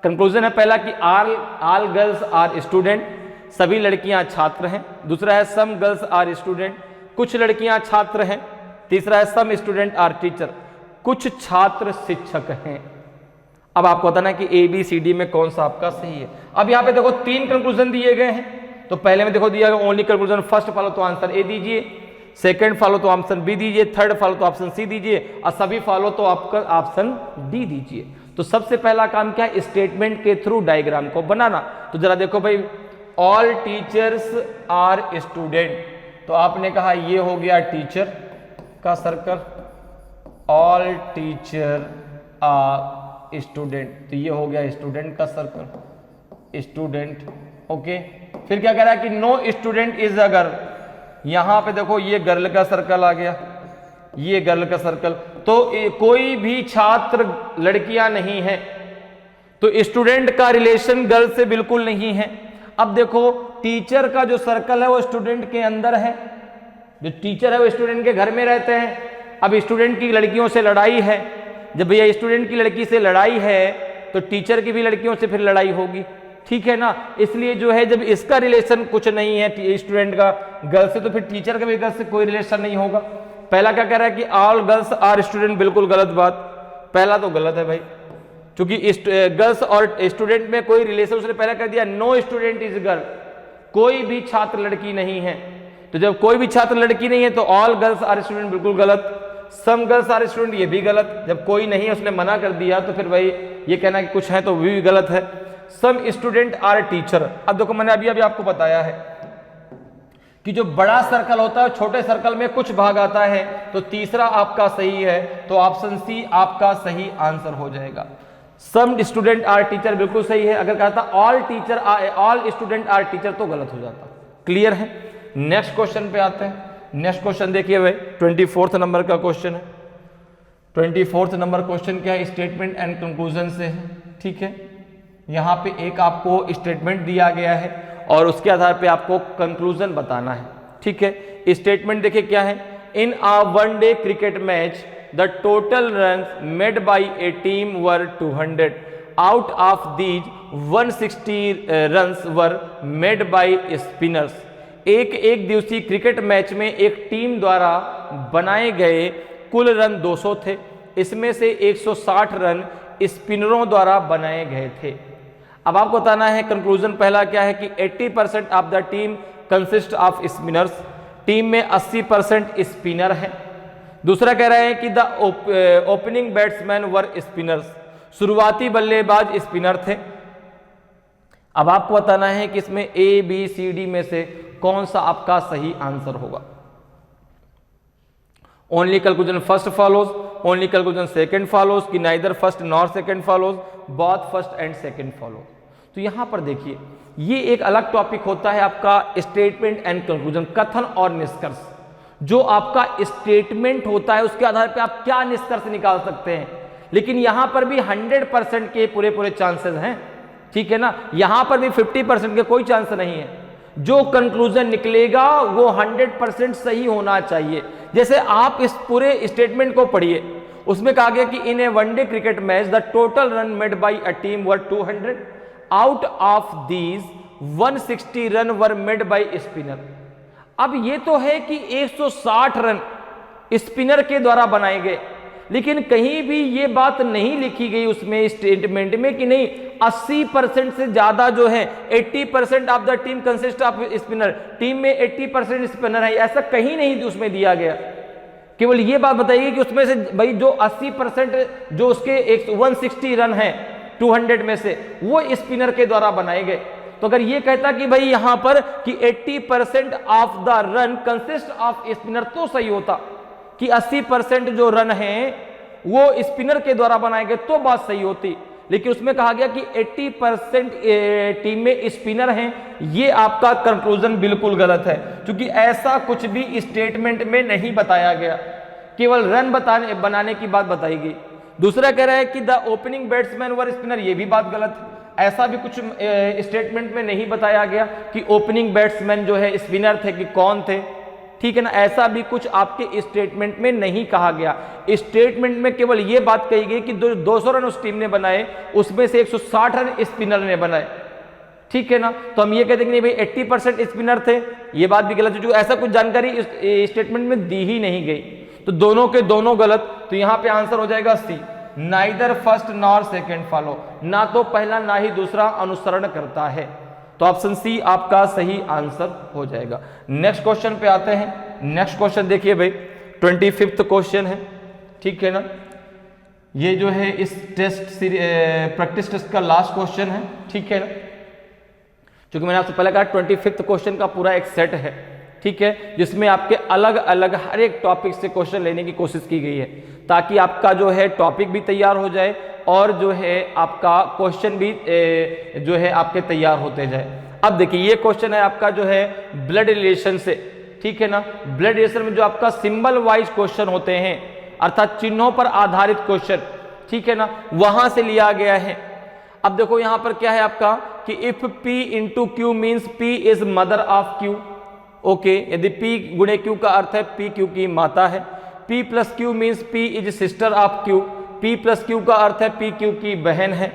कंक्लूजन है पहला कि ऑल गर्ल्स आर स्टूडेंट, सभी लड़कियां छात्र हैं। दूसरा है सम गर्ल्स आर स्टूडेंट, कुछ लड़कियां छात्र हैं। तीसरा है सम स्टूडेंट आर टीचर, कुछ छात्र शिक्षक हैं। अब आपको बताना है कि ए बी सी डी में कौन सा आपका सही है। अब यहां पे देखो 3 कंक्लूजन दिए गए हैं, तो पहले में देखो दिया गया ओनली कंक्लूजन फर्स्ट फॉलो तो आंसर ए दीजिए, सेकंड फॉलो तो ऑप्शन बी दीजिए, थर्ड फॉलो तो ऑप्शन सी दीजिए और सभी फॉलो तो आपका ऑप्शन डी दीजिए। तो सबसे पहला काम क्या है, स्टेटमेंट के थ्रू डायग्राम को बनाना। तो जरा देखो भाई, ऑल टीचर्स आर स्टूडेंट, तो आपने कहा ये हो गया टीचर का circle, all teacher are student, तो ये हो गया स्टूडेंट का सर्कल, स्टूडेंट। ओके, फिर क्या कह रहा है कि no student is a girl, यहां पे देखो ये गर्ल का सर्कल आ गया, ये गर्ल का सर्कल, तो कोई भी छात्र लड़कियां नहीं है, तो स्टूडेंट का रिलेशन गर्ल से बिल्कुल नहीं है। अब देखो टीचर का जो सर्कल है वो स्टूडेंट के अंदर है, जो टीचर है वो स्टूडेंट के घर में रहते हैं। अब स्टूडेंट की लड़कियों से लड़ाई है, जब भैया स्टूडेंट की लड़की से लड़ाई है तो टीचर की भी लड़कियों से फिर लड़ाई होगी, ठीक है ना। इसलिए जो है जब इसका रिलेशन कुछ नहीं है स्टूडेंट का गर्ल से, तो फिर टीचर का भी गर्ल से कोई रिलेशन नहीं होगा। पहला क्या कह रहा है कि ऑल गर्ल्स आर स्टूडेंट, बिल्कुल गलत बात, पहला तो गलत है भाई, क्योंकि गर्ल्स और स्टूडेंट में कोई रिलेशन, उसने पहला कर दिया नो स्टूडेंट इज गर्ल, कोई भी छात्र लड़की नहीं है। तो जब कोई भी छात्र लड़की नहीं है तो ऑल गर्ल्स आर स्टूडेंट बिल्कुल गलत, सम गर्ल्स आर स्टूडेंट ये भी गलत, जब कोई नहीं है उसने मना कर दिया तो फिर भाई ये कहना कि कुछ है तो भी गलत है। Some student are teacher. अब देखो मैंने अभी अभी आपको बताया है कि जो बड़ा सर्कल होता है छोटे सर्कल में कुछ भाग आता है, तो तीसरा आपका सही है, तो ऑप्शन सी आपका सही आंसर हो जाएगा। सम स्टूडेंट आर टीचर बिल्कुल सही है। अगर कहता ऑल स्टूडेंट आर टीचर तो गलत हो जाता। क्लियर है। नेक्स्ट क्वेश्चन पे आते हैं। नेक्स्ट क्वेश्चन देखिए भाई, 24 नंबर का क्वेश्चन है। 24 नंबर क्वेश्चन क्या है, स्टेटमेंट एंड कंक्लूजन से है। ठीक है, यहाँ पे एक आपको स्टेटमेंट दिया गया है और उसके आधार पे आपको कंक्लूजन बताना है। ठीक है, स्टेटमेंट देखिए क्या है, in a one day cricket match the total runs made by a team were 200, out of these 160 runs were made by spinners. एक दिवसीय क्रिकेट मैच में एक टीम द्वारा बनाए गए कुल रन 200 थे, इसमें से 160 रन स्पिनरों द्वारा बनाए गए थे। अब आपको बताना है कंक्लूजन। पहला क्या है कि 80% of the team consist off spinners, team में 80% स्पिनर है। दूसरा कह रहा है कि the opening batsman were spinners, शुरुआती बल्लेबाज स्पिनर थे। अब आपको बताना है कि इसमें ए बी सी डी में से कौन सा आपका सही आंसर होगा। Only conclusion first follows, only conclusion second follows, कि neither first nor second follows, both first and second follows. तो यहां पर देखिए ये एक अलग टॉपिक होता है आपका स्टेटमेंट एंड कंक्लूजन, कथन और निष्कर्ष। जो आपका स्टेटमेंट होता है उसके आधार पे आप क्या निष्कर्ष निकाल सकते हैं, लेकिन यहां पर भी 100% के पूरे चांसेस हैं। ठीक है ना, यहां पर भी 50% के कोई चांस नहीं है। जो कंक्लूजन निकलेगा वो 100% सही होना चाहिए। जैसे आप इस पूरे स्टेटमेंट को पढ़िए, उसमें कहा गया कि in a one day cricket match the total run made by a team were 200, out of these 160 run were made by spinner. अब ये तो है कि 160 रन स्पिनर के द्वारा बनाए गए, लेकिन कहीं भी ये बात नहीं लिखी गई उसमें स्टेटमेंट में कि नहीं 80% से ज्यादा जो है 80% of the team consist off spinner, team में 80% स्पिनर है, ऐसा कहीं नहीं उसमें दिया गया। केवल ये बात बताइए कि उसमें से भाई जो 80% जो उसके 160 रन है 200 में से वो स्पिनर के द्वारा बनाए गए। तो अगर ये कहता कि भाई यहां पर कि 80% of the run consist off spinner तो सही होता कि 80% जो रन हैं वो स्पिनर के द्वारा बनाए गए तो बात सही होती, लेकिन उसमें कहा गया कि 80% टीम में स्पिनर हैं। ये आपका कंक्लूजन बिल्कुल गलत है, क्योंकि ऐसा कुछ भी स्टेटमेंट में नहीं बताया गया, केवल रन बनाने की बात बताई गई। दूसरा कह रहा है कि the opening batsman were spinner, ये भी बात गलत है। ऐसा भी कुछ स्टेटमेंट में नहीं बताया गया कि ओपनिंग बैट्समैन जो है स्पिनर थे कि कौन थे। ठीक है ना, ऐसा भी कुछ आपके स्टेटमेंट में नहीं कहा गया। स्टेटमेंट में केवल यह बात कही गई कि 200 रन उस टीम ने बनाए, उसमें से 160 रन स्पिनर ने बनाए। ठीक है ना, तो हम ये कहते हैं कि नहीं भाई 80% स्पिनर थे, ये बात भी गलत है, जो ऐसा कुछ जानकारी स्टेटमेंट में दी ही नहीं गई। तो दोनों के दोनों गलत। तो यहां पे आंसर हो जाएगा C, neither first nor second follow, ना तो पहला ना ही दूसरा अनुसरण करता है। तो ऑप्शन सी आपका सही आंसर हो जाएगा। नेक्स्ट क्वेश्चन पे आते हैं। नेक्स्ट क्वेश्चन देखिए भाई, 25वां क्वेश्चन है। ठीक है ना, ये जो है इस टेस्ट प्रैक्टिस टेस्ट का लास्ट क्वेश्चन है। ठीक है ना, क्योंकि मैंने आपसे पहले कहा 25वां क्वेश्चन का पूरा एक सेट है। ठीक है, जिसमें आपके अलग अलग हर एक टॉपिक से क्वेश्चन लेने की कोशिश की गई है, ताकि आपका जो है टॉपिक भी तैयार हो जाए और जो है आपका क्वेश्चन भी जो है आपके तैयार होते जाए। अब देखिए ये क्वेश्चन है आपका जो है ब्लड रिलेशन से। ठीक है ना, ब्लड रिलेशन में जो आपका सिंबल वाइज क्वेश्चन होते हैं, अर्थात चिन्हों पर आधारित क्वेश्चन, ठीक है ना, वहां से लिया गया है। अब देखो यहां पर क्या है आपका कि if P into Q means P is mother of Q। Okay, यदि P गुणे Q का अर्थ है P Q की माता है। P plus Q means P is sister of Q। P plus Q का अर्थ है P Q की बहन है।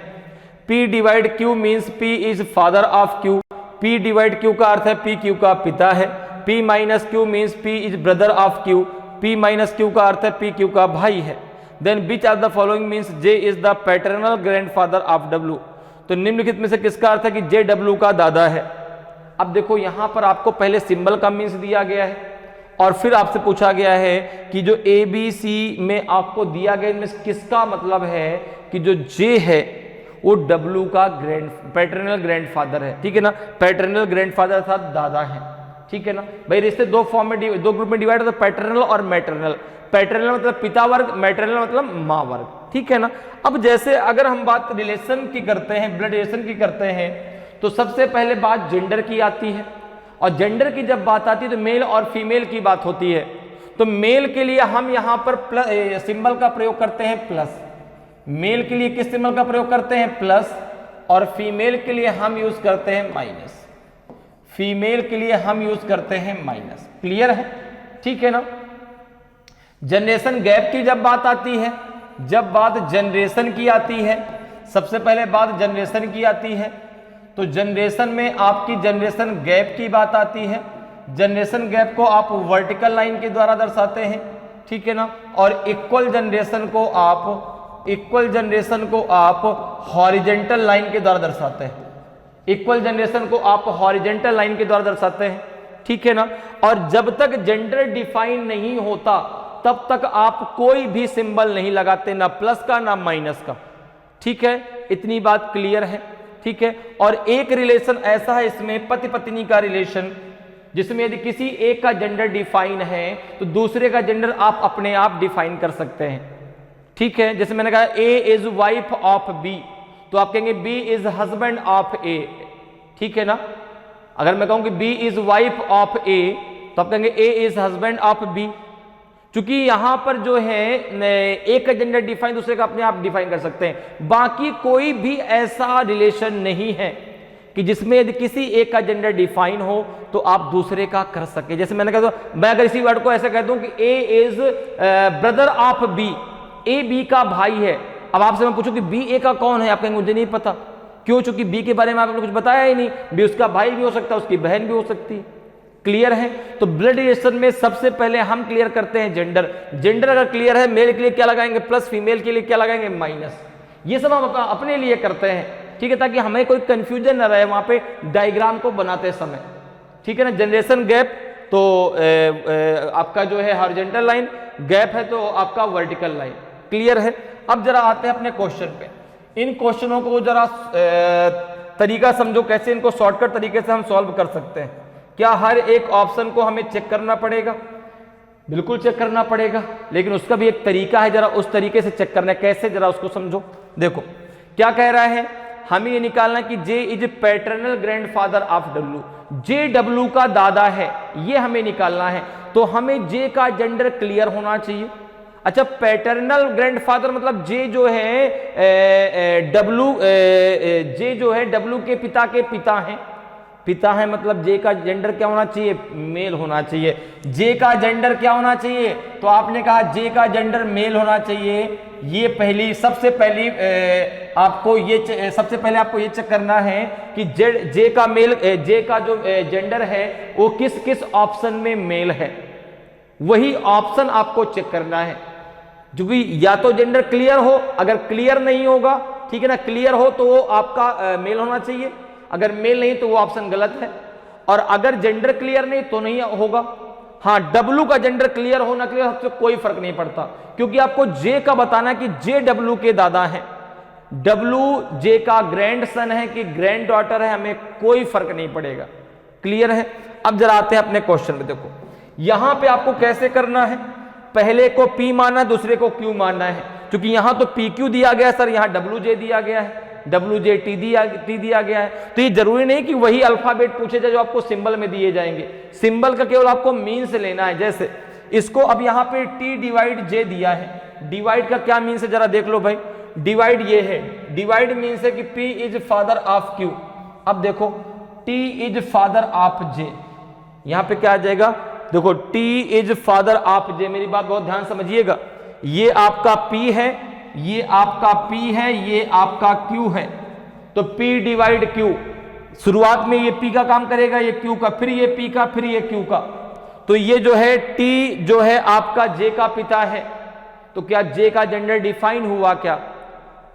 P divide Q means P is father of Q। P divide Q का अर्थ है P Q का पिता है। P minus Q means P is brother of Q। P minus Q का अर्थ है P Q का भाई है। Then which of the following means J is the paternal grandfather of W। तो निम्नलिखित में से किसका अर्थ है कि J W का दादा है। अब देखो यहां पर आपको पहले सिंबल का मीन्स दिया गया है और फिर आपसे पूछा गया है कि जो ABC में आपको दिया गया इनमें किसका मतलब है कि जो J है वो W का पैटर्नल ग्रैंडफादर है, ठीक है ना। पैटर्नल ग्रैंडफादर अर्थात दादा है, ठीक है ना भाई। रिश्ते दो फॉर्म में, दो ग्रुप में डिवाइड होता है, पैटर्नल और मैटरनल। पैटर्नल मतलब पिता वर्ग, मैटरनल मतलब माँ वर्ग, ठीक है ना। अब जैसे अगर हम बात रिलेशन की करते हैं, ब्लड रिलेशन की करते हैं, तो सबसे पहले बात जेंडर की आती है, और जेंडर की जब बात आती है तो मेल और फीमेल की बात होती है। तो मेल के लिए हम यहाँ पर प्लस सिंबल का प्रयोग करते हैं प्लस, मेल के लिए किस सिंबल का प्रयोग करते हैं प्लस, और फीमेल के लिए हम यूज करते हैं माइनस। फीमेल के लिए हम यूज करते हैं माइनस। क्लियर है, ठीक है ना। जनरेशन गैप की जब बात आती है, जब बात जनरेशन की आती है, सबसे पहले बात जनरेशन की आती है, तो जनरेशन में आपकी जनरेशन गैप की बात आती है। जनरेशन गैप को आप वर्टिकल लाइन के द्वारा दर्शाते हैं, ठीक है ना। और इक्वल जनरेशन को आप हॉरिजेंटल लाइन के द्वारा दर्शाते हैं। इक्वल जनरेशन को आप हॉरिजेंटल लाइन के द्वारा दर्शाते हैं, ठीक है ना। और जब तक जेंडर डिफाइन नहीं होता तब तक आप कोई भी सिंबल नहीं लगाते, ना प्लस का ना माइनस का, ठीक है। इतनी बात क्लियर है, ठीक है। और एक रिलेशन ऐसा है इसमें, पति पत्नी का रिलेशन, जिसमें यदि किसी एक का जेंडर डिफाइन है तो दूसरे का जेंडर आप अपने आप डिफाइन कर सकते हैं, ठीक है। जैसे मैंने कहा ए इज वाइफ ऑफ बी, तो आप कहेंगे बी इज हस्बैंड ऑफ ए, ठीक है ना। अगर मैं कहूं कि बी इज वाइफ ऑफ ए, तो आप कहेंगे ए इज हस्बैंड ऑफ बी। चूंकि यहां पर जो है एक का जेंडर डिफाइन, दूसरे का अपने आप डिफाइन कर सकते हैं। बाकी कोई भी ऐसा रिलेशन नहीं है कि जिसमें यदि किसी एक का जेंडर डिफाइन हो तो आप दूसरे का कर सके। जैसे मैंने कहा, मैं अगर इसी वर्ड को ऐसे कह दूं कि A is brother of B, A B का भाई है। अब आपसे मैं पूछूं कि बी ए का कौन है, आप कहेंगे मुझे नहीं पता। क्यों? चूंकि बी के बारे में आपने कुछ बताया ही नहीं। बी उसका भाई भी हो सकता है, उसकी बहन भी हो सकती है। क्लियर है। तो ब्लड रिलेशन में सबसे पहले हम क्लियर करते हैं जेंडर। जेंडर अगर क्लियर है, मेल के लिए क्या लगाएंगे प्लस, फीमेल के लिए क्या लगाएंगे माइनस। ये सब हम अपने लिए करते हैं, ठीक है, ताकि हमें कोई कंफ्यूजन न रहे वहां पे डायग्राम को बनाते समय, ठीक है ना। जनरेशन गैप तो आपका जो है हॉरिजॉन्टल लाइन, गैप है तो आपका वर्टिकल लाइन। क्लियर है। अब जरा आते हैं अपने क्वेश्चन पे। इन क्वेश्चनों को जरा तरीका समझो, कैसे इनको शॉर्टकट तरीके से हम सॉल्व कर सकते हैं। क्या हर एक ऑप्शन को हमें चेक करना पड़ेगा? बिल्कुल चेक करना पड़ेगा, लेकिन उसका भी एक तरीका है, जरा उस तरीके से चेक करना है। कैसे, जरा उसको समझो। देखो क्या कह रहा है, हमें ये निकालना कि J is paternal grandfather of W। J W का दादा है, ये हमें निकालना है। तो हमें J का जेंडर क्लियर होना चाहिए। अच्छा, पैटर्नल ग्रैंडफादर मतलब J जो है J जो है W के पिता हैं। पिता है मतलब J का जेंडर क्या होना चाहिए? मेल होना चाहिए। J का जेंडर क्या होना चाहिए? तो आपने कहा J का जेंडर मेल होना चाहिए। ये सबसे पहले आपको ये चेक करना है कि J का जो जेंडर है वो किस किस ऑप्शन में मेल है, वही ऑप्शन आपको चेक करना है। क्योंकि या तो जेंडर क्लियर हो, अगर क्लियर नहीं होगा, ठीक है ना, क्लियर हो तो वो आपका मेल होना चाहिए, अगर मेल नहीं तो वो ऑप्शन गलत है। और अगर जेंडर क्लियर नहीं तो नहीं होगा। हाँ, W का जेंडर क्लियर होना क्लियर सबसे कोई फर्क नहीं पड़ता, क्योंकि आपको J का बताना है कि J W के दादा है, W J का ग्रैंड सन है कि ग्रैंड डॉटर है, हमें कोई फर्क नहीं पड़ेगा। क्लियर है। अब जरा आते हैं अपने क्वेश्चन में। देखो यहां पे आपको कैसे करना है, पहले को P मानना, दूसरे को Q मानना है। क्योंकि यहां तो PQ दिया गया है सर, यहां WJ दिया गया है, WJT दिया गया है। तो ये जरूरी नहीं कि वही अल्फाबेट पूछे जाए जो आपको सिंबल में दिए जाएंगे। सिंबल का केवल आपको मीन्स लेना है। जैसे इसको अब यहाँ पे T डिवाइड J दिया है, डिवाइड का क्या मीन्स है जरा देख लो भाई। डिवाइड ये है, डिवाइड मीन्स है कि P is father of Q। अब देखो T is father of J, यहाँ पे क्या आ जाएगा, देखो T is father of J। मेरी बात बहुत ध्यान समझिएगा, ये आपका P है, ये आपका P है, ये आपका Q है। तो P डिवाइड Q, शुरुआत में ये P का काम करेगा, ये Q का, फिर ये P का, फिर ये Q का। तो ये जो है T जो है आपका J का पिता है। तो क्या J का जेंडर डिफाइन हुआ क्या?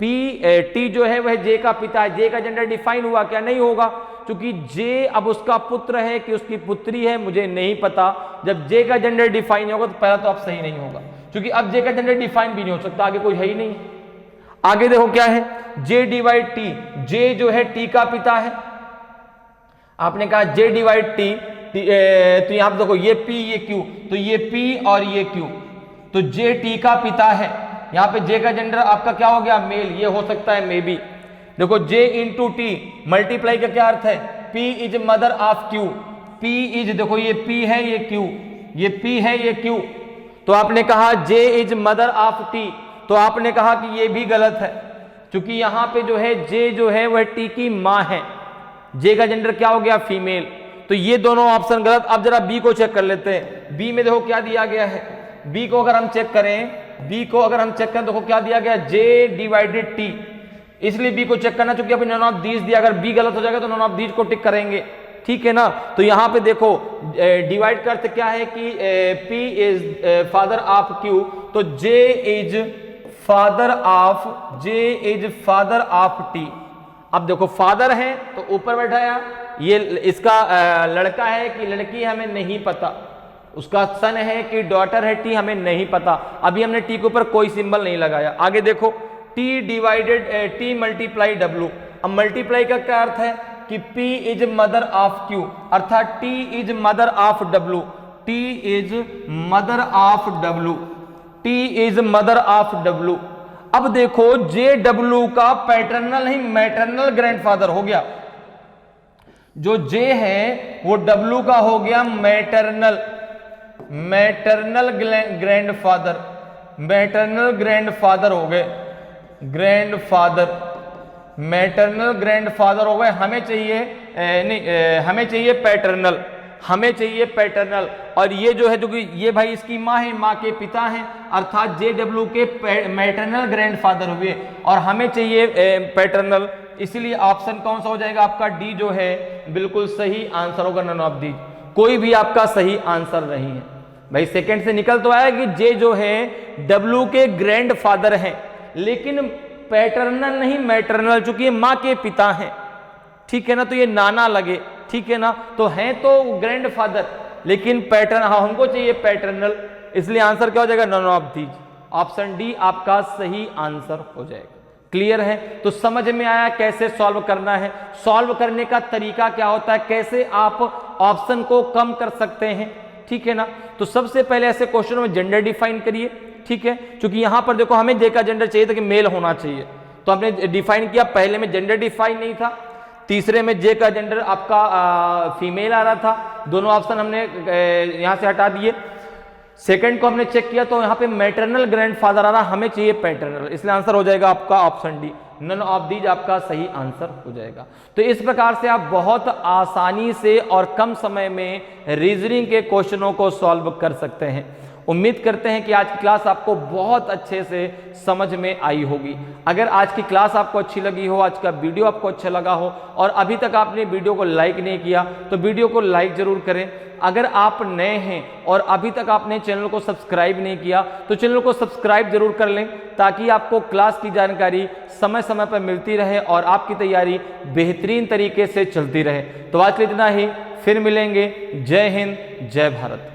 T जो है वह J का पिता है, J का जेंडर डिफाइन हुआ क्या? नहीं होगा, क्योंकि J अब उसका पुत्र है कि उसकी पुत्री है मुझे नहीं पता। जब J का जेंडर डिफाइन होगा तो पहला तो अब सही नहीं होगा, क्योंकि अब J का जेंडर डिफाइन भी नहीं हो सकता, आगे कोई है ही नहीं। आगे देखो क्या है, J डिवाइड T, J जो है T का पिता है। आपने कहा J डिवाइड T, तो यहां पर देखो ये P ये Q, तो ये P और ये Q, तो J T का पिता है। यहां पे J का जेंडर आपका क्या हो गया, मेल, ये हो सकता है मे बी। देखो J इंटू T मल्टीप्लाई का क्या अर्थ है, P is mother of Q, P is, देखो ये P है ये Q, ये P है ये Q, तो आपने कहा J is mother of T, तो आपने कहा कि ये भी गलत है, क्योंकि यहां पे जो है J जो है वह T की मां है। J का जेंडर क्या हो गया, फीमेल, तो ये दोनों ऑप्शन गलत। अब जरा B को चेक कर लेते हैं। B में देखो क्या दिया गया है, B को अगर हम चेक करें, B को अगर हम चेक करें, देखो क्या दिया गया, J डिवाइडेड T, इसलिए बी को चेक करना, चूंकि अभी नॉन ऑफ दीज दिया, अगर बी गलत हो जाएगा तो नॉन ऑफ दीज को टिक करेंगे, ठीक है ना। तो यहां पे देखो डिवाइड का अर्थ क्या है कि P is father of Q, तो J is father of T। अब देखो फादर है तो ऊपर बैठाया, ये इसका लड़का है कि लड़की हमें नहीं पता, उसका सन है कि डॉटर है T हमें नहीं पता, अभी हमने T के ऊपर कोई सिंबल नहीं लगाया। आगे देखो T divided T multiply W, अब मल्टीप्लाई का क्या अर्थ है कि P is mother of Q, अर्थात T is mother of W, T is mother of W, T is mother of W। अब देखो JW का पैटर्नल नहीं मैटरनल ग्रैंडफादर हो गया, जो J है वो W का हो गया मैटरनल ग्रैंडफादर, मैटरनल ग्रैंडफादर हो गए, मैटरनल ग्रैंडफादर हो गए। हमें चाहिए हमें चाहिए पैटर्नल, हमें चाहिए पैटर्नल, और ये जो है, जो कि ये भाई इसकी माँ है, माँ के पिता हैं, अर्थात JW के मैटरनल ग्रैंडफादर हुए, और हमें चाहिए पैटर्नल, इसलिए ऑप्शन कौन सा हो जाएगा आपका, डी जो है बिल्कुल सही आंसर होगा, नन ऑफ दीज, कोई भी आपका सही आंसर नहीं है। भाई सेकंड से निकल तो आया कि J जो है W के ग्रैंडफादर हैं, लेकिन पैटर्नल नहीं मैटरनल, चूंकि ये माँ के पिता हैं, ठीक है ना, तो ये नाना लगे, ठीक है ना, तो हैं तो ग्रैंडफादर लेकिन पैटर्न, हाँ हमको चाहिए पैटर्नल, इसलिए आंसर क्या हो जाएगा, none of these, option D आपका सही आंसर हो जाएगा। क्लियर है, तो समझ में आया कैसे सॉल्व करना है, सॉल्व करने का तरीका क्या होता है, कैसे आप ऑप्शन को कम कर सकते हैं, ठीक है ना। तो सबसे पहले ऐसे क्वेश्चन में जेंडर डिफाइन करिए, ठीक है, क्योंकि यहां पर देखो हमें जे का जेंडर चाहिए था कि मेल होना चाहिए, तो हमने डिफाइन किया, पहले में जेंडर डिफाइन नहीं था, तीसरे में जे का जेंडर आपका फीमेल आ रहा था, दोनों ऑप्शन हमने यहां से हटा दिए। सेकंड को हमने चेक किया तो यहां पे मैटरनल ग्रैंडफादर आ रहा, हमें चाहिए पैटर्नल, इसलिए आंसर हो जाएगा आपका option D, none of these आपका सही आंसर हो जाएगा। तो इस प्रकार से आप बहुत आसानी से और कम समय में रीजनिंग के क्वेश्चनों को सॉल्व कर सकते हैं। उम्मीद करते हैं कि आज की क्लास आपको बहुत अच्छे से समझ में आई होगी। अगर आज की क्लास आपको अच्छी लगी हो, आज का वीडियो आपको अच्छा लगा हो और अभी तक आपने वीडियो को लाइक नहीं किया तो वीडियो को लाइक जरूर करें। अगर आप नए हैं और अभी तक आपने चैनल को सब्सक्राइब नहीं किया तो चैनल को सब्सक्राइब जरूर कर लें, ताकि आपको क्लास की जानकारी समय समय पर मिलती रहे और आपकी तैयारी बेहतरीन तरीके से चलती रहे। तो आज के लिए इतना ही, फिर मिलेंगे। जय हिंद, जय भारत।